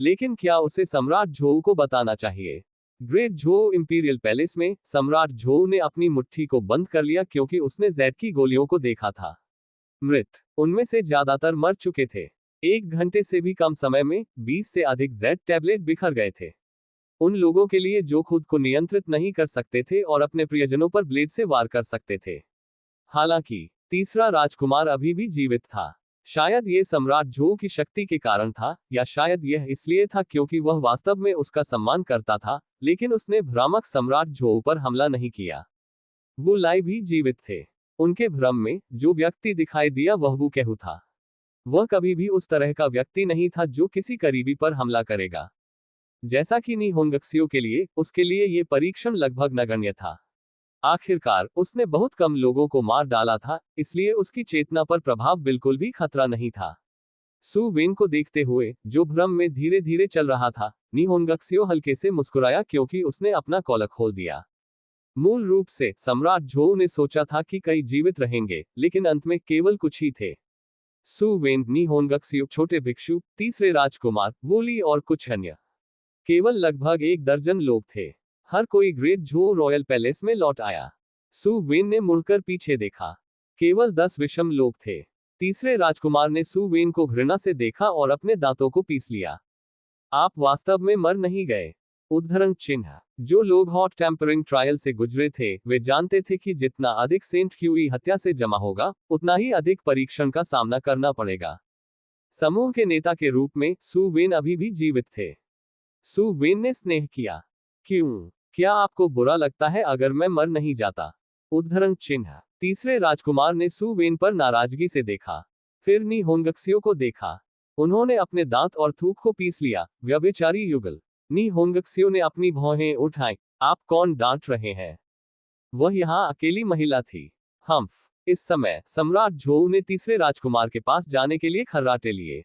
लेकिन क्या उसे सम्राट झोऊ को बताना चाहिए? ग्रेट झोऊ इंपीरियल पैलेस में सम्राट झोऊ ने अपनी मुट्ठी को बंद कर लिया क्योंकि उसने जैद की गोलियों को देखा था। मृत उनमें से ज्यादातर मर चुके थे। 1 घंटे से भी कम समय में 20 से अधिक जेड टैबलेट बिखर गए थे। उन लोगों के लिए जो खुद को नियंत्रित नहीं कर सकते थे और अपने प्रियजनों पर ब्लेड से वार कर सकते थे। हालांकि तीसरा राजकुमार अभी भी जीवित था। शायद ये सम्राट झो की शक्ति के कारण था, या शायद यह इसलिए था क्योंकि वह वास्तव में उसका सम्मान करता था, लेकिन उसने भ्रामक सम्राट झो पर हमला नहीं किया। वो लाई भी जीवित थे। उनके भ्रम में जो व्यक्ति दिखाई दिया वह वू केहू था। वह कभी भी उस तरह का व्यक्ति नहीं था जो किसी करीबी पर हमला करेगा। जैसा कि नी होंगक्सियो के लिए, उसके लिए ये परीक्षण लगभग नगण्य था। आखिरकार उसने बहुत कम लोगों को मार डाला था, इसलिए उसकी चेतना पर प्रभाव बिल्कुल भी खतरा नहीं था। सु वेन को देखते हुए, जो भ्रम में धीरे धीरे चल रहा था, नी होंगक्सियो हल्के से मुस्कुराया क्योंकि उसने अपना कॉलर खोल दिया। मूल रूप से सम्राट झो ने सोचा था कि कई जीवित रहेंगे, लेकिन अंत में केवल कुछ ही थे। सु वेन, नी होंगक्सियो, छोटे भिक्षु, तीसरे राजकुमार, वोली और कुछ अन्य। केवल लगभग 1 दर्जन लोग थे। हर कोई ग्रेट झो रॉयल पैलेस में लौट आया। सु वेन ने मुड़कर पीछे देखा। केवल 10 विषम लोग थे। तीसरे राजकुमार ने सु वेन को घृणा से देखा और अपने दांतों को पीस लिया। आप वास्तव में मर नहीं गए। उद्धरण चिन्ह। जो लोग हॉट टेम्परिंग ट्रायल से गुजरे थे, वे जानते थे कि जितना अधिक सेंट क्यूई हत्या से जमा होगा, उतना ही अधिक परीक्षण का सामना करना पड़ेगा। समूह के नेता के रूप में सु वेन अभी भी जीवित थे। सु वेन ने स्नेह किया। क्यों? क्या आपको बुरा लगता है अगर मैं मर नहीं जाता? उद्धरण चिन्ह। तीसरे राजकुमार ने सु वेन पर नाराजगी से देखा। फिर नी होंगक्सियो को देखा। उन्होंने अपने दांत और थूक को पीस लिया। व्यभिचारी युगल। नी होंगक्सियो ने अपनी भौहें उठाई। आप कौन डांट रहे हैं? वह यहाँ अकेली महिला थी। हम्फ। इस समय सम्राट झोऊ ने तीसरे राजकुमार के पास जाने के लिए खर्राटे लिए।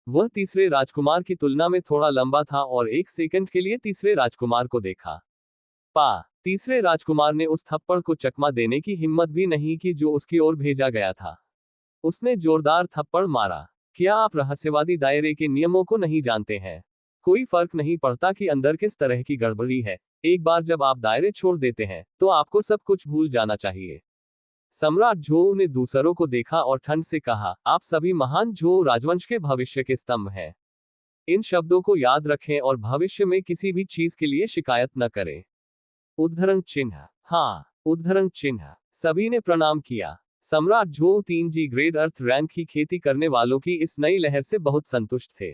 वह तीसरे राजकुमार की तुलना में थोड़ा लंबा था और 1 सेकंड के लिए तीसरे राजकुमार को देखा। तीसरे राजकुमार ने उस थप्पड़ को चकमा देने की हिम्मत भी नहीं की जो उसकी ओर भेजा गया था। उसने जोरदार थप्पड़ मारा। क्या आप रहस्यवादी दायरे के नियमों को नहीं जानते हैं? कोई फर्क नहीं पड़ता कि अंदर किस तरह की गड़बड़ी है। एक बार जब आप दायरे छोड़ देते हैं, तो आपको सब कुछ भूल जाना चाहिए। सम्राट झोऊ ने दूसरों को देखा और ठंड से कहा, आप सभी महान झोऊ राजवंश के भविष्य के स्तंभ हैं। इन शब्दों को याद रखें और भविष्य में किसी भी चीज के लिए शिकायत न करें। उद्धरण चिन्ह। हाँ, उद्धरण चिन्ह। सभी ने प्रणाम किया। सम्राट झोऊ 3G ग्रेड अर्थ रैंक की खेती करने वालों की इस नई लहर से बहुत संतुष्ट थे।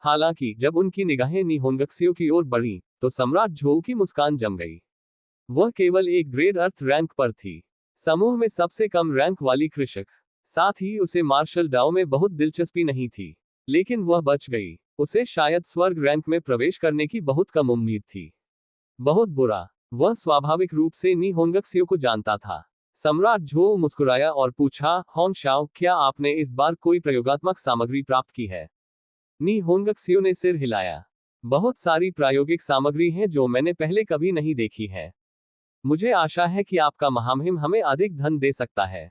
हालांकि जब उनकी निगाहें नी होंगक्सियो की ओर बढ़ी, तो सम्राट झोऊ की मुस्कान जम गई। वह केवल 1 ग्रेड अर्थ रैंक पर थी। समूह में सबसे कम रैंक वाली कृषक। साथ ही उसे मार्शल डाओ में बहुत दिलचस्पी नहीं थी, लेकिन वह बच गई। उसे शायद स्वर्ग रैंक में प्रवेश करने की बहुत कम उम्मीद थी। बहुत बुरा। वह स्वाभाविक रूप से नी होंगक्सियो को जानता था। सम्राट झोऊ मुस्कुराया और पूछा, होंग शाओ, क्या आपने इस बार कोई प्रयोगात्मक सामग्री प्राप्त की है? नी होंगक्सियो ने सिर हिलाया। बहुत सारी प्रायोगिक सामग्री है जो मैंने पहले कभी नहीं देखी है। मुझे आशा है कि आपका महामहिम हमें अधिक धन दे सकता है।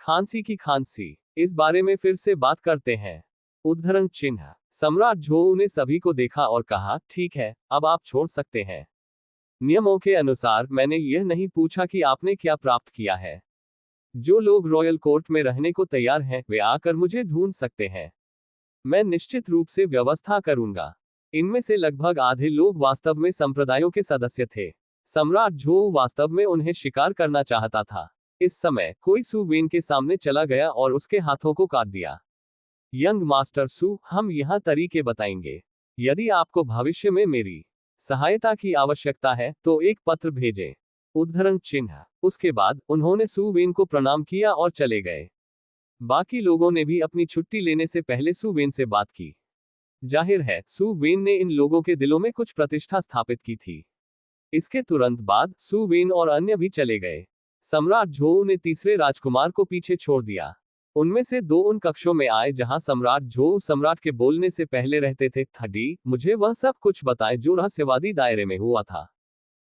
खांसी की खांसी। इस बारे में फिर से बात करते हैं। उद्धरण चिन्ह। सम्राट झोऊ ने सभी को देखा और कहा, ठीक है, अब आप छोड़ सकते हैं। नियमों के अनुसार मैंने यह नहीं पूछा कि आपने क्या प्राप्त किया है। जो लोग रॉयल कोर्ट में रहने को तैयार हैं, वे आकर मुझे ढूंढ सकते हैं। मैं निश्चित रूप से व्यवस्था करूंगा। इनमें से लगभग आधे लोग वास्तव में संप्रदायों के सदस्य थे। सम्राट झोऊ वास्तव में उन्हें शिकार करना चाहता था। इस समय कोई सु वेन के सामने चला गया और उसके हाथों को काट दिया। यंग मास्टर सु, हम यहाँ तरीके बताएंगे। यदि आपको भविष्य में मेरी सहायता की आवश्यकता है, तो एक पत्र भेजें। उद्धरण चिन्ह। उसके बाद उन्होंने सु वेन को प्रणाम किया और चले गए। बाकी लोगों ने भी अपनी छुट्टी लेने से पहले सु वेन से बात की। जाहिर है, सु वेन ने इन लोगों के दिलों में कुछ प्रतिष्ठा स्थापित की थी। इसके तुरंत बाद सु वेन और अन्य भी चले गए। सम्राट झोऊ ने तीसरे राजकुमार को पीछे छोड़ दिया। उनमें से 2 उन कक्षों में आए जहां सम्राट झोऊ सम्राट के बोलने से पहले रहते थे। थडी, मुझे वह सब कुछ बताएं जो रहस्यवादी दायरे में हुआ था।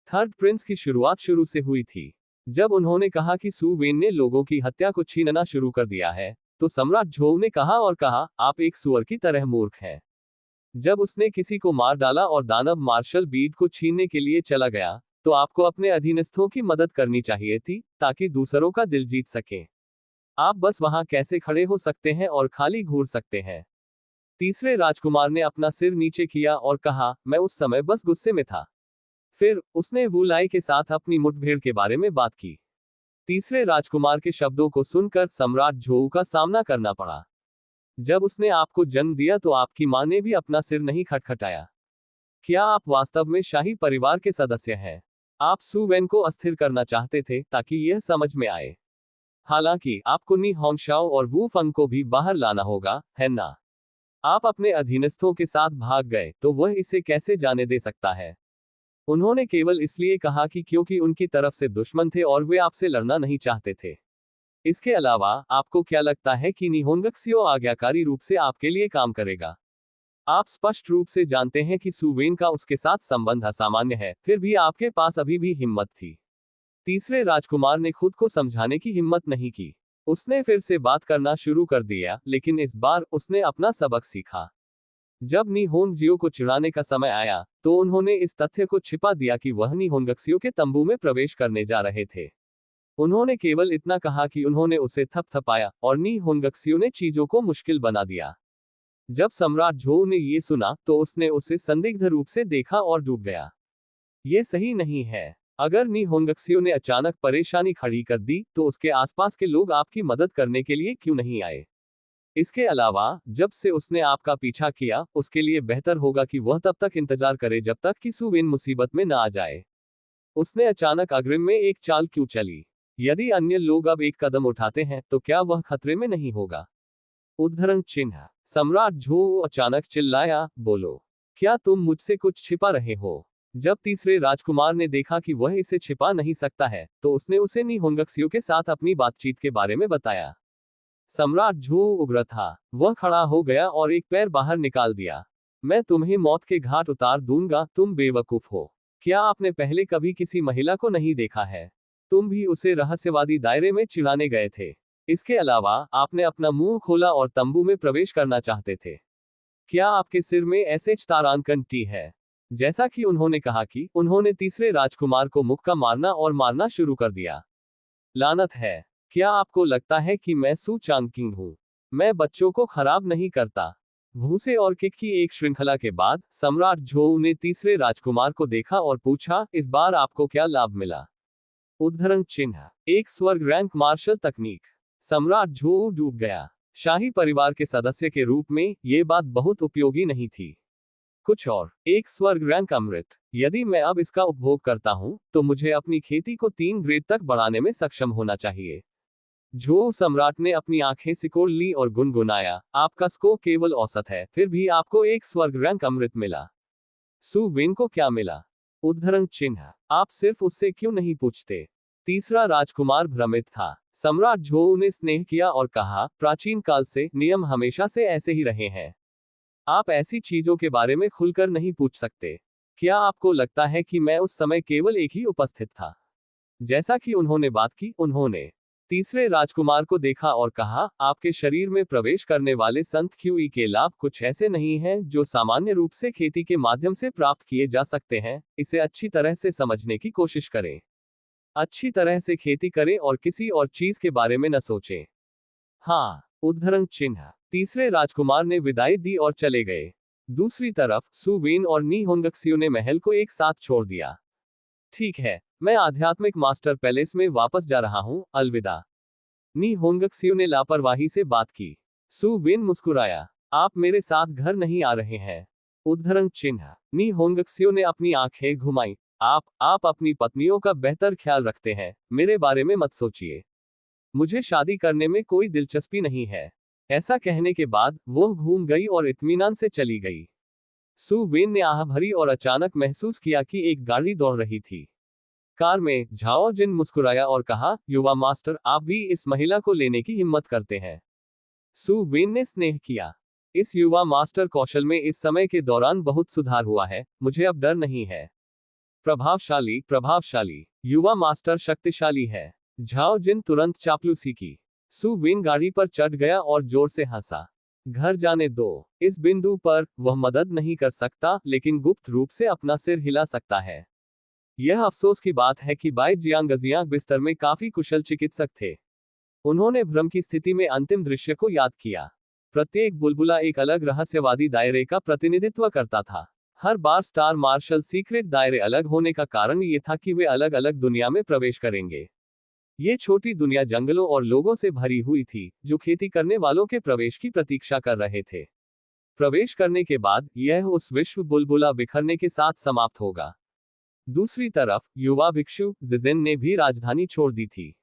थर्ड प्रिंस की शुरुआत शुरू से हुई थी। जब उन्होंने कहा कि सु वेन ने लोगों की हत्या को छीनना शुरू कर दिया है, तो सम्राट झोऊ ने कहा और कहा, आप एक सुअर की तरह मूर्ख हैं। जब उसने किसी को मार डाला और दानव मार्शल बीड को छीनने के लिए चला गया, तो आपको अपने अधीनस्थों की मदद करनी चाहिए थी, ताकि दूसरों का दिल जीत सके। आप बस वहां कैसे खड़े हो सकते हैं और खाली घूर सकते हैं। तीसरे राजकुमार ने अपना सिर नीचे किया और कहा, मैं उस समय बस गुस्से में था। फिर उसने वू लाई के साथ अपनी मुठभेड़ के बारे में बात की। तीसरे राजकुमार के शब्दों को सुनकर सम्राट झोऊ का सामना करना पड़ा। जब उसने आपको जन्म दिया तो आपकी मां ने भी अपना सिर नहीं खटखटाया। क्या आप वास्तव में शाही परिवार के सदस्य हैं? आप सु वेन को अस्थिर करना चाहते थे ताकि यह समझ में आए। हालांकि आपको नी होंगशाओ और वू फंग को भी बाहर लाना होगा, है ना? आप अपने अधीनस्थों के साथ भाग गए तो वह इसे कैसे जाने दे सकता है? उन्होंने केवल इसलिए कहा कि क्योंकि उनकी तरफ से दुश्मन थे और वे आपसे लड़ना नहीं चाहते थे। इसके अलावा आपको क्या लगता है कि निहोंगक्सियो आज्ञाकारी रूप से आपके लिए काम करेगा? आप स्पष्ट रूप से जानते हैं कि सुवेन का उसके साथ संबंध असामान्य है, फिर भी आपके पास अभी भी हिम्मत थी। तीसरे राजकुमार ने खुद को समझाने की हिम्मत नहीं की। उसने फिर से बात करना शुरू कर दिया, लेकिन इस बार उसने अपना सबक सीखा। जब निहोंगजियो को चिढ़ाने का समय आया, तो उन्होंने इस तथ्य को छिपा दिया कि वह निहोंगक्सियो के तंबू में प्रवेश करने जा रहे थे। उन्होंने केवल इतना कहा कि उन्होंने उसे थपथपाया, और निहोंगक्सियो ने चीजों को मुश्किल बना दिया। जब सम्राट झोऊ ने ये सुना, तो उसने उसे संदिग्ध रूप से देखा और डूब गया। ये सही नहीं है। अगर निहोंगक्सियो ने अचानक परेशानी खड़ी कर दी, तो उसके आसपास के लोग आपकी मदद करने के लिए क्यों नहीं आए? इसके अलावा, जब से उसने आपका पीछा किया, उसके लिए बेहतर होगा कि वह तब तक इंतजार करे जब तक कि सुवेन मुसीबत में न आ जाए। उसने अचानक अग्रिम में एक चाल क्यों चली? यदि अन्य लोग अब एक कदम उठाते हैं, तो क्या वह खतरे में नहीं होगा? उद्धरण चिन्ह। सम्राट झोऊ अचानक चिल्लाया, बोलो, क्या तुम मुझसे कुछ छिपा रहे हो? जब तीसरे राजकुमार ने देखा कि वह इसे छिपा नहीं सकता है, तो उसने उसे निहोंगक्सियो के साथ अपनी बातचीत के बारे में बताया। सम्राट झोऊ उग्र था। वह खड़ा हो गया और एक पैर बाहर निकाल दिया। मैं तुम्हें मौत के घाट उतार दूंगा, तुम बेवकूफ हो। क्या आपने पहले कभी किसी महिला को नहीं देखा है? तुम भी उसे रहस्यवादी दायरे में चिढ़ाने गए थे। इसके अलावा, आपने अपना मुंह खोला और तंबू में प्रवेश करना चाहते थे। क्या आपके सिर में ऐसे तारांकन टी है? जैसा कि उन्होंने कहा कि उन्होंने तीसरे राजकुमार को मुक्का मारना और मारना शुरू कर दिया। लानत है। क्या आपको लगता है कि मैं सू चांगकिंग हूं? मैं बच्चों को खराब नहीं करता। भूसे और किक की एक श्रृंखला के बाद, सम्राट झोऊ ने तीसरे राजकुमार को देखा और पूछा, इस बार आपको क्या लाभ मिला? उद्धरण चिन्ह। एक स्वर्ग रैंक मार्शल तकनीक। सम्राट झोऊ डूब गया। शाही परिवार के सदस्य के रूप में ये बात बहुत उपयोगी नहीं थी। कुछ और, एक स्वर्ग रैंक अमृत। यदि मैं अब इसका उपभोग करता हूं, तो मुझे अपनी खेती को 3 ग्रेड तक बढ़ाने में सक्षम होना चाहिए। झोऊ सम्राट ने अपनी आंखें सिकोड़ ली और गुनगुनाया, आपका स्कोर केवल औसत है, फिर भी आपको एक स्वर्ग रैंक अमृत मिला। सु वेन को क्या मिला? उद्धरण चिन्ह। आप सिर्फ उससे क्यों नहीं पूछते? तीसरा राजकुमार भ्रमित था। सम्राट झोऊ ने स्नेह किया और कहा, प्राचीन काल से नियम हमेशा से ऐसे ही रहे हैं। आप ऐसी चीजों के बारे में खुलकर नहीं पूछ सकते। क्या आपको लगता है कि मैं उस समय केवल एक ही उपस्थित था? जैसा कि उन्होंने बात की, उन्होंने तीसरे राजकुमार को देखा और कहा, आपके शरीर में प्रवेश करने वाले संत क्यूई के लाभ कुछ ऐसे नहीं हैं जो सामान्य रूप से खेती के माध्यम से प्राप्त किए जा सकते हैं। इसे अच्छी तरह से समझने की कोशिश करें। अच्छी तरह से खेती करें और किसी और चीज के बारे में न सोचें। हाँ। उद्धरण चिन्ह। तीसरे राजकुमार ने विदाई दी और चले गए। दूसरी तरफ, सु वेन और निहोंगक्सियो ने महल को एक साथ छोड़ दिया। ठीक है, मैं आध्यात्मिक मास्टर पैलेस में वापस जा रहा हूं, अलविदा। निहोंगक्सियो ने लापरवाही से बात की। सु वेन मुस्कुराया, आप मेरे साथ घर नहीं आ रहे हैं। उद्धरण चिन्ह। निहोंगक्सियो ने अपनी आंखें घुमाई। आप अपनी पत्नियों का बेहतर ख्याल रखते हैं, मेरे बारे में मत सोचिए। मुझे शादी करने में कोई दिलचस्पी नहीं है। ऐसा कहने के बाद, वो घूम गई और इत्मीनान से चली गई। सु वेन ने आह भरी और अचानक महसूस किया कि एक गाड़ी दौड़ रही थी। कार में, झाओ जिन मुस्कुराया और कहा, युवा मास्टर, आप भी इस महिला को लेने की हिम्मत करते हैं। सु वेन ने स्नेह किया। इस युवा मास्टर कौशल में इस समय के दौरान बहुत सुधार हुआ है, मुझे अब डर नहीं है। प्रभावशाली, प्रभावशाली। युवा मास्टर शक्तिशाली है। झाओ जिन तुरंत चापलूसी की। सु वेन गाड़ी पर चढ़ गया और जोर से हंसा। घर जाने दो। इस बिंदु पर, वह मदद नहीं कर सकता, लेकिन गुप्त रूप से अपना सिर हिला सकता है। यह अफसोस की बात है कि बाई जियांग बिस्तर में काफी कुशल चिकित्सक थे। उन्होंने भ्रम की स्थिति में अंतिम दृश्य को याद किया। प्रत्येक बुलबुला एक अलग रहस्यवादी दायरे का प्रतिनिधित्व करता था। हर बार स्टार मार्शल सीक्रेट दायरे अलग होने का कारण ये था कि वे अलग अलग दुनिया में प्रवेश करेंगे। ये छोटी दुनिया जंगलों और लोगों से भरी हुई थी, जो खेती करने वालों के प्रवेश की प्रतीक्षा कर रहे थे। प्रवेश करने के बाद यह उस विश्व बुलबुला बिखरने के साथ समाप्त होगा। दूसरी तरफ युवा भिक्षु जिजेन ने भी राजधानी छोड़ दी थी।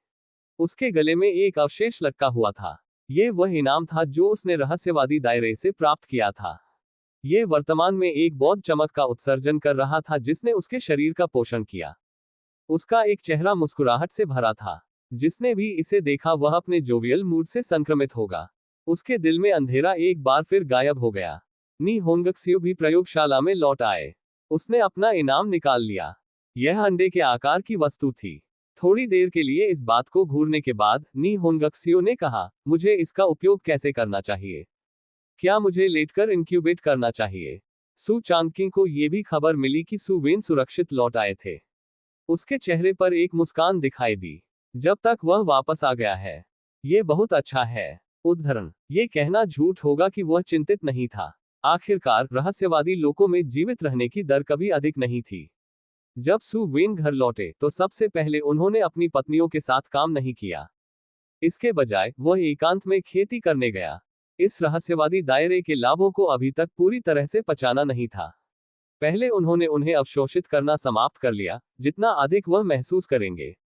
उसके गले में एक अवशेष लटका हुआ था। ये वह इनाम था जो उसने रहस्यवादी दायरे से प्राप्त किया था। ये वर्तमान में एक बौद्ध चमक का उत्सर्जन कर रहा था जिसने उसके शरीर का पोषण किया। उसका एक चेहरा मुस्कुराहट से भरा था। जिसने भी इसे देखा वह अपने जोवियल मूड से संक्रमित होगा। उसके दिल में अंधेरा एक बार फिर गायब हो गया। नी होंगक्सियो भी प्रयोगशाला में लौट आए। उसने अपना इनाम निकाल लिया। यह अंडे के आकार की वस्तु थी। थोड़ी देर के लिए इस बात को घूरने के बाद नी होंगक्सियो ने कहा, मुझे इसका उपयोग कैसे करना चाहिए? क्या मुझे लेटकर इंक्यूबेट करना चाहिए? सु चांगकिंग को यह भी खबर मिली कि सु वेन सुरक्षित लौट आए थे। उसके चेहरे पर एक मुस्कान दिखाई दी। जब तक वह वापस आ गया है, ये बहुत अच्छा है। उद्धरण, ये कहना झूठ होगा कि वह चिंतित नहीं था। आखिरकार रहस्यवादी लोगों में जीवित रहने की दर कभी अधिक नहीं थी। जब सु वेन घर लौटे तो सबसे पहले उन्होंने अपनी पत्नियों के साथ काम नहीं किया। इसके बजाय वह एकांत में खेती करने गया। इस रहस्यवादी दायरे के लाभों को अभी तक पूरी तरह से पचाना नहीं था। पहले उन्होंने उन्हें अवशोषित करना समाप्त कर लिया, जितना अधिक वह महसूस करेंगे।